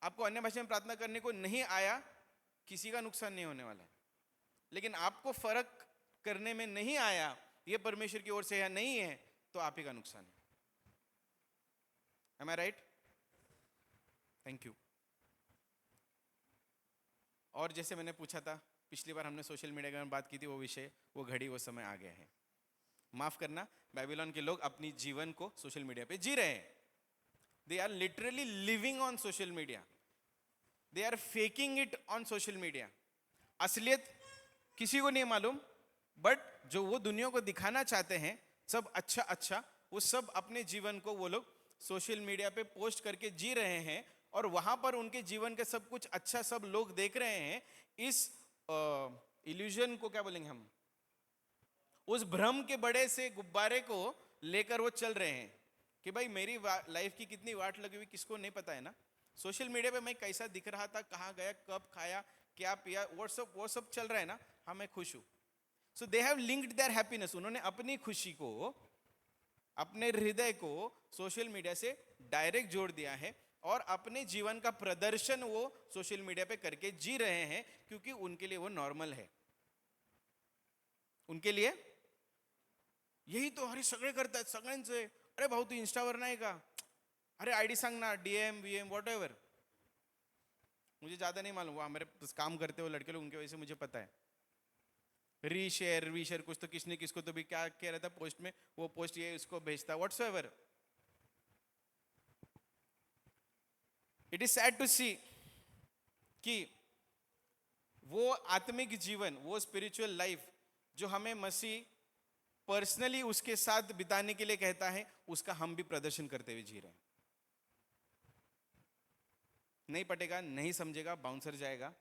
आपको अन्य भाषा में प्रार्थना करने को नहीं आया, किसी का नुकसान नहीं होने वाला है. लेकिन आपको फर्क करने में नहीं आया, ये परमेश्वर की ओर से या नहीं है, तो आप ही का नुकसान है. Am I right? Thank you. और जैसे मैंने पूछा था, पिछली बार हमने सोशल मीडिया के बारे में बात की थी, वो विषय, वो घड़ी, वो समय आ गया है. माफ करना, बेबीलोन के लोग अपनी जीवन को सोशल मीडिया पे जी रहे हैं. They are literally living on social media. They are faking it on social media. असलियत किसी को नहीं मालूम, बट जो वो दुनिया को दिखाना चाहते हैं, सब अच्छा, वो सब अपने जीवन को वो लोग सोशल मीडिया पे पोस्ट करके जी रहे हैं, और वहां पर उनके जीवन के सब कुछ अच्छा सब लोग देख रहे हैं. इस इल्यूजन को क्या बोलेंगे हम, उस भ्रम के बड़े से गुब्बारे को लेकर वो चल रहे हैं कि भाई मेरी लाइफ की कितनी वाट लगी हुई किसको नहीं पता है ना. सोशल मीडिया पे मैं कैसा दिख रहा था, कहाँ गया, कब खाया, क्या पिया, वो सब चल रहा है ना. हाँ, मैं खुश हूँ. So they have linked their happiness. उन्होंने अपनी खुशी को, अपने हृदय को सोशल मीडिया से डायरेक्ट जोड़ दिया है, और अपने जीवन का प्रदर्शन वो सोशल मीडिया पे करके जी रहे हैं, क्योंकि उनके लिए वो नॉर्मल है. उनके लिए यही तो, अरे सगळे करतात, सगळ्यांचे, अरे भाऊ तू इंस्टावर नाही का, अरे आईडी सांग ना, डीएम वीएम व्हाटएवर. मुझे ज्यादा नहीं मालूम, वो मेरे काम करते हो लड़के लोग, उनके वजह से मुझे पता है. रीशेयर कुछ तो किसने किसको तो भी क्या कह रहा था पोस्ट में, वो पोस्ट ये उसको भेजता, whatsoever. It is sad to see कि वो आत्मिक जीवन, वो स्पिरिचुअल लाइफ जो हमें मसीह पर्सनली उसके साथ बिताने के लिए कहता है, उसका हम भी प्रदर्शन करते हुए जी रहे हैं. नहीं पटेगा, नहीं समझेगा, बाउंसर जाएगा.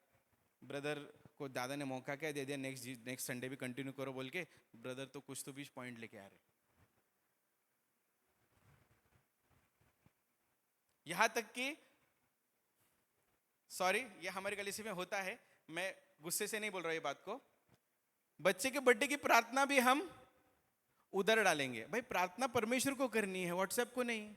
ब्रदर को दादा ने मौका क्या दे दिया, नेक्स्ट संडे भी कंटिन्यू करो बोल के, ब्रदर तो कुछ तो 20 पॉइंट लेके आ रहे. यहां तक कि सॉरी, ये हमारे कलीसिया में होता है, मैं गुस्से से नहीं बोल रहा ये बात को, बच्चे के बर्थडे की प्रार्थना भी हम उधर डालेंगे। भाई प्रार्थना परमेश्वर को करनी है, व्हाट्सएप को नहीं।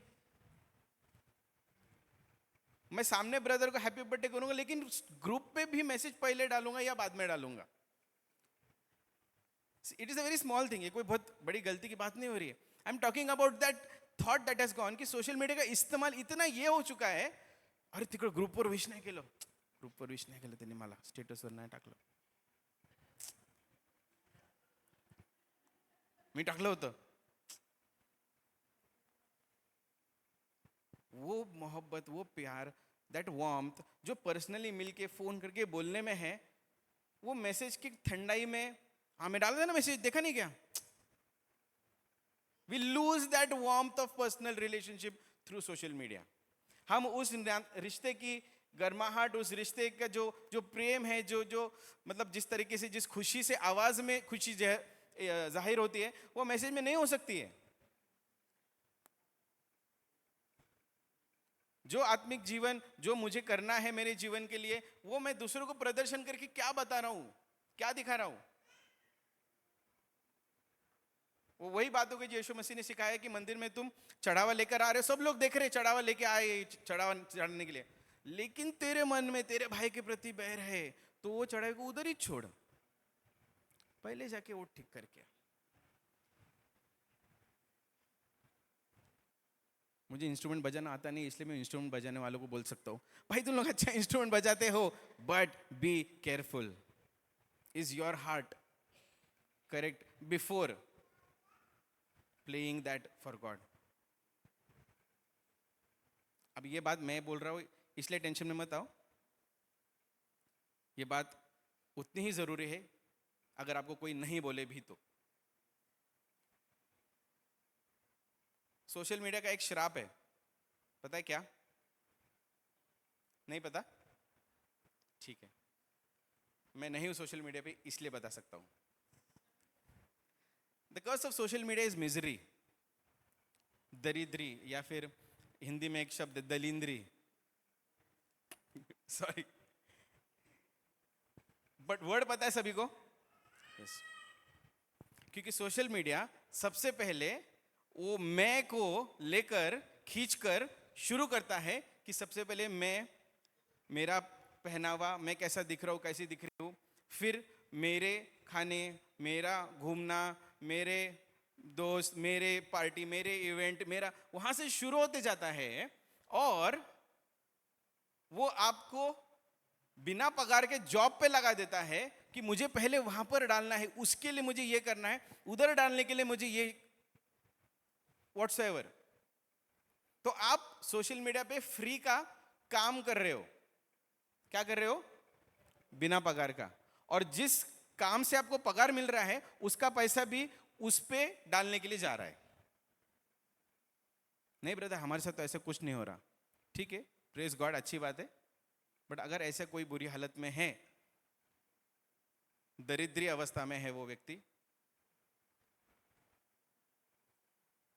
मैं सामने ब्रदर को हैप्पी बर्थडे करूंगा, लेकिन ग्रुप पे भी मैसेज पहले डालूंगा या बाद में डालूंगा? It is a very small thing, ये कोई बहुत बड़ी गलती की बात नहीं हो रही है। आई am talking about that thought that has gone, कि सोशल मीडिया का इस्तेमाल इतना ये हो चुका है, अरे तिकडे ग्रुपवर विश नाही केलं, ग्रुपवर विश नाही केलं त्यांनी मला, स्टेटसवर नाही टाकलं, मी टाकलं होतं। वो मोहब्बत, वो प्यार, दैट वार्मथ जो पर्सनली मिलके फोन करके बोलने में है, वो मैसेज की ठंडाई में, हाँ मैं डाल देना मैसेज, देखा नहीं क्या? We lose that warmth of personal relationship through social media. हम उस रिश्ते की गर्माहट, उस रिश्ते का जो प्रेम है, जो मतलब जिस तरीके से, जिस खुशी से आवाज में खुशी जाहिर होती है, वो मैसेज में नहीं हो सकती है। जो आत्मिक जीवन जो मुझे करना है मेरे जीवन के लिए, वो मैं दूसरों को प्रदर्शन करके क्या बता रहा हूं, क्या दिखा रहा हूं? वो वही बातों की यीशु मसीह ने सिखाया कि मंदिर में तुम चढ़ावा लेकर आ रहे हो, सब लोग देख रहे चढ़ावा लेके आए, चढ़ावा चढ़ाने के लिए, लेकिन तेरे मन में तेरे भाई के प्रति बैर है, तो वो चढ़ावे को उधर ही छोड़, पहले जाके वो ठीक करके। मुझे इंस्ट्रूमेंट बजाना आता नहीं, इसलिए मैं इंस्ट्रूमेंट बजाने वालों को बोल सकता हूँ, भाई तुम लोग अच्छा इंस्ट्रूमेंट बजाते हो, but be careful. Is your heart correct before playing that for God? अब ये बात मैं बोल रहा हूं, इसलिए टेंशन में मत आओ, ये बात उतनी ही जरूरी है अगर आपको कोई नहीं बोले भी तो। सोशल मीडिया का एक श्राप है, पता है क्या? नहीं पता? ठीक है, मैं नहीं हूं सोशल मीडिया पे, इसलिए बता सकता हूं। The curse of social media is misery, दरिद्री, या फिर हिंदी में एक शब्द दलिंद्री, सॉरी, बट वर्ड पता है सभी को? yes. क्योंकि सोशल मीडिया सबसे पहले वो मैं को लेकर खींचकर शुरू करता है कि सबसे पहले मैं, मेरा पहनावा, मैं कैसा दिख रहा हूँ, कैसी दिख रही हूँ, फिर मेरे खाने, मेरा घूमना, मेरे दोस्त, मेरे पार्टी, मेरे इवेंट, मेरा, वहां से शुरू होते जाता है। और वो आपको बिना पगार के जॉब पे लगा देता है कि मुझे पहले वहां पर डालना है, उसके लिए मुझे ये करना है, उधर डालने के लिए मुझे ये व्हाट्सएवर। तो आप सोशल मीडिया पे फ्री का काम कर रहे हो। क्या कर रहे हो? बिना पगार का। और जिस काम से आपको पगार मिल रहा है उसका पैसा भी उस पे डालने के लिए जा रहा है। नहीं ब्रदर, हमारे साथ तो ऐसा कुछ नहीं हो रहा। ठीक है, प्रेज गॉड, अच्छी बात है, बट अगर ऐसा कोई बुरी हालत में है, दरिद्री अवस्था में है वो व्यक्ति,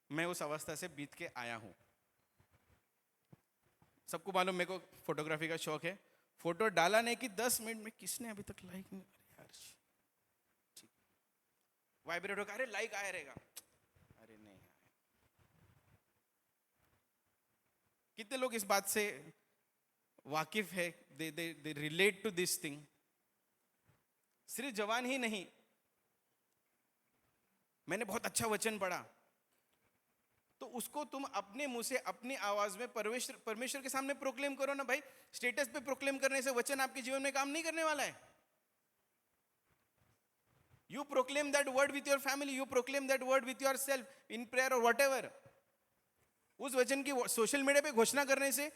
मैं उस अवस्था से बीत के आया हूं। सबको मालूम मेरे को फोटोग्राफी का शौक है। फोटो डाला नहीं कि 10 मिनट में किसने अभी तक लाइक नहीं, यार ठीक, वाइब्रेट होगा, अरे लाइक आया रहेगा, अरे नहीं आया। कितने लोग इस बात से वाकिफ है, they relate to this thing. सिर्फ जवान ही नहीं, मैंने बहुत अच्छा वचन पढ़ा, तो उसको तुम अपने मुंह से, अपनी आवाज में परमेश्वर के सामने प्रोक्लेम करो ना भाई। स्टेटस पे प्रोक्लेम करने से वचन आपके जीवन में काम नहीं करने वाला है। You proclaim that word with your family, you proclaim that word with your self in prayer और व्हाटएवर। उस वचन की सोशल मीडिया पे घोषणा करने से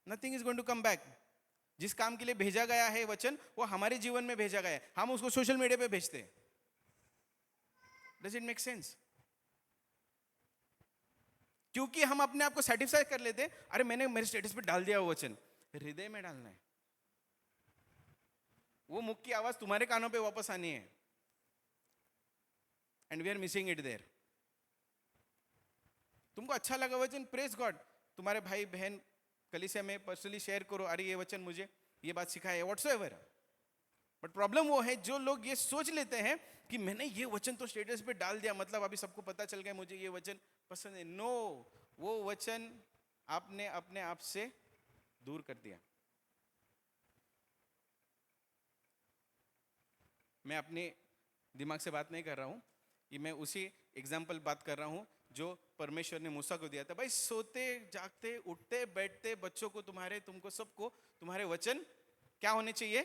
nothing is going to come back. जिस काम के लिए भेजा गया है वचन, वो हमारे जीवन में भेजा गया है, हम उसको सोशल मीडिया पे भेजते हैं। Does it make sense? क्योंकि हम अपने आप को सेटिस्फाई कर लेते, अरे मैंने मेरे स्टेटस पे डाल दिया वो वचन। हृदय में डालना है, वो मुख की आवाज तुम्हारे कानों पे वापस आनी है। And we are missing it there. तुमको अच्छा लगा वचन, प्रेज गॉड। तुम्हारे भाई बहन कलीसिया में पर्सनली शेयर करो, अरे ये वचन मुझे ये बात सिखाया है, व्हाट्सएवर। बट प्रॉब्लम वो है जो लोग ये सोच लेते हैं कि मैंने ये वचन तो स्टेटस पे डाल दिया, मतलब अभी सबको पता चल गया मुझे ये वचन पसंद है। नो, वो वचन आपने अपने आप से दूर कर दिया। मैं अपने दिमाग से बात नहीं कर रहा हूं, ये मैं उसी एग्जाम्पल बात कर रहा हूं जो परमेश्वर ने मूसा को दिया था। भाई सोते जागते उठते बैठते बच्चों को, तुम्हारे, तुमको, सबको तुम्हारे वचन क्या होने चाहिए।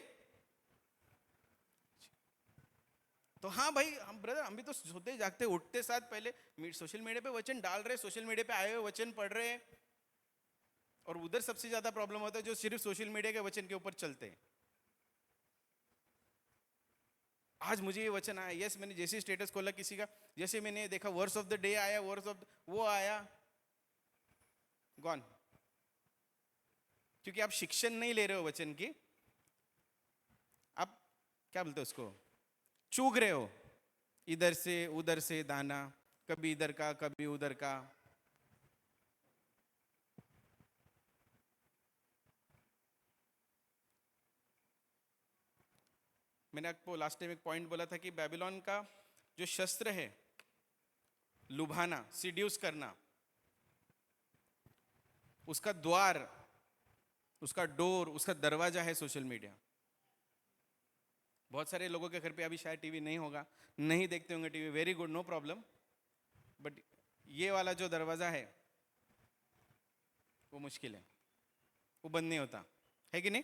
तो हाँ भाई, हम ब्रदर, हम भी तो सोते जागते उठते साथ पहले सोशल मीडिया पे वचन डाल रहे, सोशल मीडिया पे आए हुए वचन पढ़ रहे हैं। और उधर सबसे ज्यादा प्रॉब्लम होता है जो सिर्फ सोशल मीडिया के वचन के ऊपर चलते हैं। आज मुझे ये वचन आया, यस, मैंने जैसे स्टेटस खोला किसी का, जैसे मैंने देखा वर्स ऑफ द डे आया, वर्स ऑफ वो आया, गॉन। क्योंकि आप शिक्षण नहीं ले रहे हो वचन की, आप क्या बोलते हो उसको, चूग रहे हो, इधर से उधर से दाना, कभी इधर का कभी उधर का। मैंने आपको लास्ट टाइम एक पॉइंट बोला था कि बेबीलोन का जो शस्त्र है, लुभाना, सीड्यूस करना, उसका द्वार, उसका डोर, उसका दरवाजा है सोशल मीडिया। बहुत सारे लोगों के घर पे अभी शायद टीवी नहीं होगा, नहीं देखते होंगे TV, very good, no problem. But ये वाला जो दरवाजा है वो मुश्किल है, वो बंद नहीं होता है कि नहीं?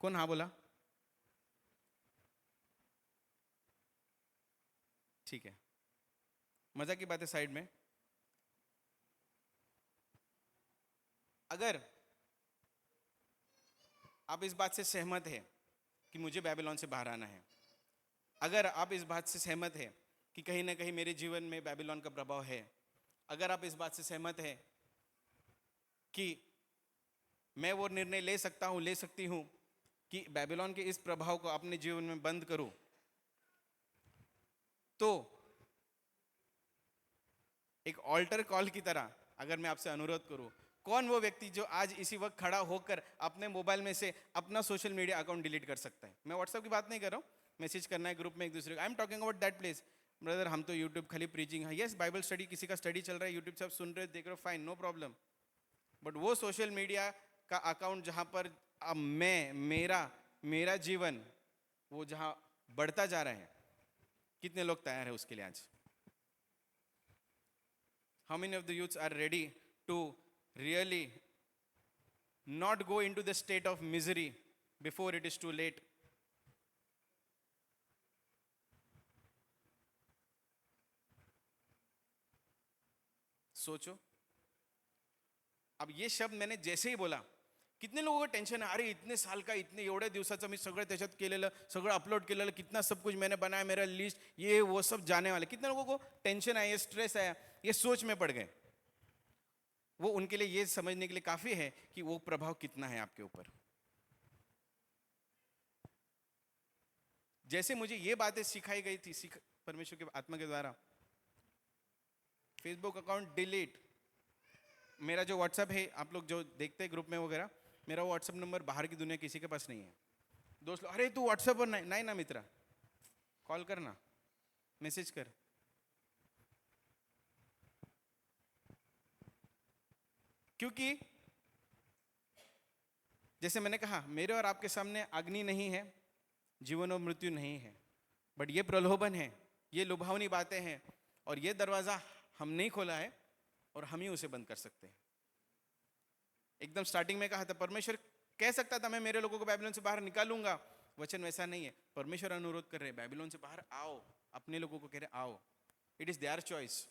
कौन हाँ बोला? ठीक है, मजा की बात है साइड में। अगर आप इस बात से सहमत है कि मुझे बेबीलोन से बाहर आना है, अगर आप इस बात से सहमत है कि कहीं ना कहीं मेरे जीवन में बेबीलोन का प्रभाव है, अगर आप इस बात से सहमत है कि मैं वो निर्णय ले सकता हूं, ले सकती हूं कि बेबीलोन के इस प्रभाव को अपने जीवन में बंद करूं, तो एक ऑल्टर कॉल की तरह अगर मैं आपसे अनुरोध करूं, कौन वो व्यक्ति जो आज इसी वक्त खड़ा होकर अपने मोबाइल में से अपना सोशल मीडिया अकाउंट डिलीट कर सकता है? मैं व्हाट्सएप की बात नहीं कर रहा हूं, मैसेज करना है ग्रुप में एक दूसरे को, आई am talking about that place. Brother, हम तो यूट्यूब खाली प्रीचिंग है, यस, बाइबल स्टडी, किसी का स्टडी चल रहा है यूट्यूब से आप सुन रहे हो, देख रहे हो, फाइन, नो प्रॉब्लम। बट वो सोशल मीडिया का अकाउंट जहां पर मेरा जीवन वो जहां बढ़ता जा रहा है, कितने लोग तैयार है उसके लिए आज? How many of the youths are ready to really not go into the state of misery before it is too late? सोचो। अब ये शब्द मैंने जैसे ही बोला, कितने लोगों को टेंशन है, अरे इतने साल का, इतने एवढ्या दिवसाचं मी सगळं त्याच्यात केलेलं, सगळं अपलोड केलेलं, कितना सब कुछ मैंने बनाया, मेरा लिस्ट, ये वो सब जाने वाले। कितने लोगों को टेंशन आया, ये स्ट्रेस आया, ये सोच में पड़ गए। वो उनके लिए ये समझने के लिए काफी है कि वो प्रभाव कितना है आपके ऊपर। जैसे मुझे ये बातें सिखाई गई थी परमेश्वर के आत्मा के द्वारा, फेसबुक अकाउंट डिलीट, मेरा जो व्हाट्सएप है, आप लोग जो देखते हैं ग्रुप में वगैरह, मेरा व्हाट्सएप नंबर बाहर की दुनिया किसी के पास नहीं है। दोस्त लोग, अरे तू व्हाट्सएप पर नहीं ना मित्रा, कॉल करना, मैसेज कर। क्योंकि जैसे मैंने कहा, मेरे और आपके सामने अग्नि नहीं है, जीवन और मृत्यु नहीं है, बट ये प्रलोभन है, ये लुभावनी बातें हैं, और ये दरवाजा हम नहीं खोला है और हम ही उसे बंद कर सकते हैं। एकदम स्टार्टिंग में कहा था, परमेश्वर कह सकता था मैं मेरे लोगों को बेबीलोन से बाहर निकालूंगा, वचन वैसा नहीं है। परमेश्वर अनुरोध कर रहे, बेबीलोन से बाहर आओ, अपने लोगों को कह रहे आओ, इट इज देयर चॉइस।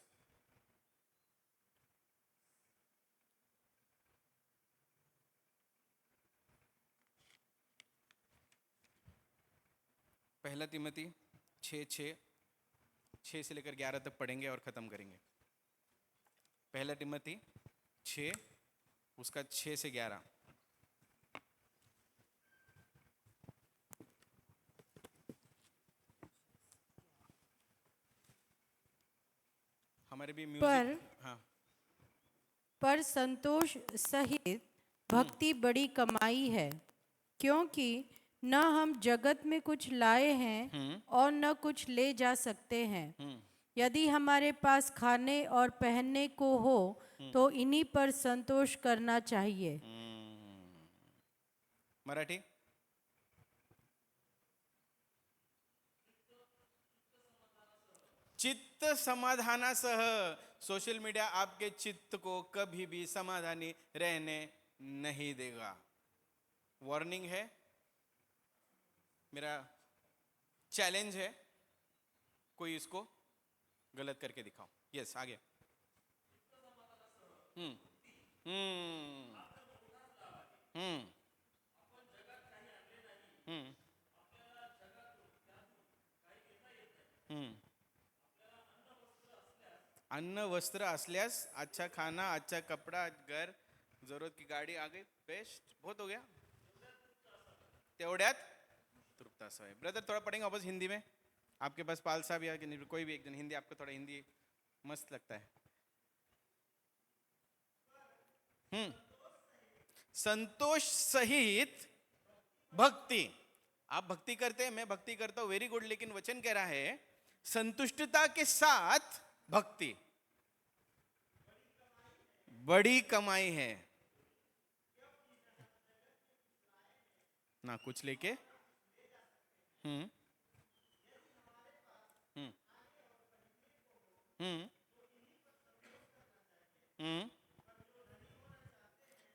पहला तिमोथी 6 से लेकर 11 तक पढ़ेंगे और खत्म करेंगे। पहला तिमोथी 6 उसका 6 से 11। हमारे भी म्यूजिक, हाँ। पर संतोष सहित भक्ति बड़ी कमाई है, क्योंकि न हम जगत में कुछ लाए हैं और न कुछ ले जा सकते हैं। यदि हमारे पास खाने और पहनने को हो तो इन्हीं पर संतोष करना चाहिए। मराठी। चित्त समाधानासह सोशल मीडिया आपके चित्त को कभी भी समाधानी रहने नहीं देगा। वार्निंग है, मेरा चैलेंज है, कोई इसको गलत करके दिखाओ। यस, आगे। हम्म हम्म हम्म हम्म हम्म अन्न वस्त्र असल्यास, अच्छा खाना, अच्छा कपड़ा, घर, जरूरत की गाड़ी आ गई, बेस्ट, बहुत हो गया। तेवढ्यात तृप्त असावे। ब्रदर थोड़ा पढ़ेंगे वापस हिंदी में। आपके पास पाल साहब या कोई भी एक जन हिंदी, आपको थोड़ा हिंदी मस्त लगता है। संतोष सहित भक्ति। आप भक्ति करते हैं, मैं भक्ति करता हूं, वेरी गुड, लेकिन वचन कह रहा है संतुष्टता के साथ भक्ति बड़ी कमाई है। ना कुछ लेके हम्म हम्म हम्म हम्म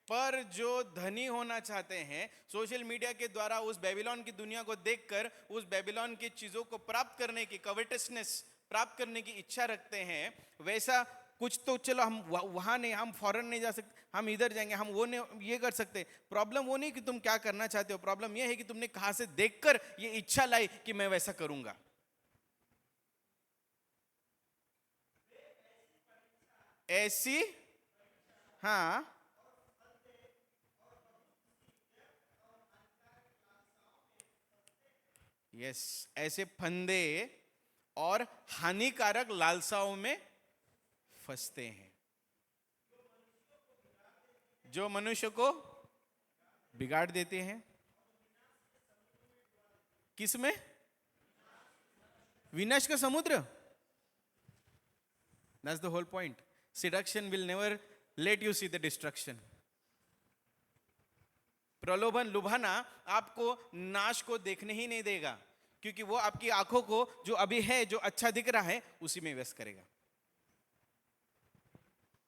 पर जो धनी होना चाहते हैं, सोशल मीडिया के द्वारा उस बेबीलोन की दुनिया को देखकर उस बेबीलोन की चीजों को प्राप्त करने की, कवर्टसनेस प्राप्त करने की इच्छा रखते हैं, वैसा कुछ तो चलो हम वहां नहीं, हम फॉरेन नहीं जा सकते, हम इधर जाएंगे, हम वो नहीं ये कर सकते। प्रॉब्लम वो नहीं कि तुम क्या करना चाहते हो, प्रॉब्लम ये है कि तुमने कहां से देखकर ये इच्छा लाई कि मैं वैसा करूंगा। ऐसी, हाँ, यस, ऐसे फंदे और हानिकारक लालसाओं में फंसते हैं जो मनुष्य को बिगाड़ देते हैं। किसमें? विनाश का समुद्र। That's the whole point. Seduction will never let you see the destruction. प्रलोभन, लुभाना आपको नाश को देखने ही नहीं देगा, क्योंकि वो आपकी आंखों को जो अभी है, जो अच्छा दिख रहा है, उसी में व्यस्त करेगा।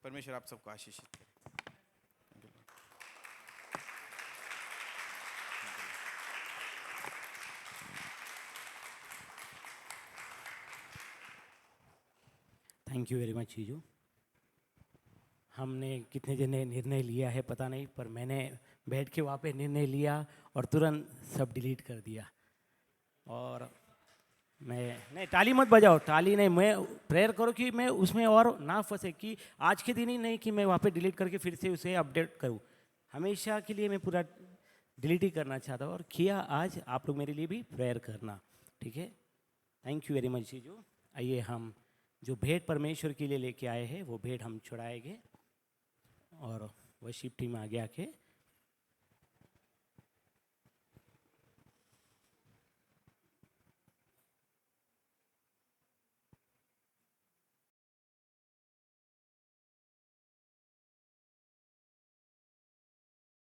परमेश्वर आप सबको आशीषित करे। थैंक यू वेरी मच चीजू। हमने कितने जने निर्णय लिया है पता नहीं, पर मैंने बैठ के वहाँ पे निर्णय लिया और तुरंत सब डिलीट कर दिया। और मैं नहीं, ताली मत बजाओ, ताली नहीं, मैं प्रेयर करो कि मैं उसमें और ना फंसे, कि आज के दिन ही नहीं कि मैं वहाँ पे डिलीट करके फिर से उसे अपडेट करूँ। हमेशा के लिए मैं पूरा डिलीट ही करना चाहता हूँ, और किया आज। आप लोग मेरे लिए भी प्रेयर करना, ठीक है? थैंक यू वेरी मच चीजू। आइए हम जो भेंट परमेश्वर के लिए लेके आए हैं वो भेंट हम चढ़ाएंगे, और वर्शिप टीम आगे आके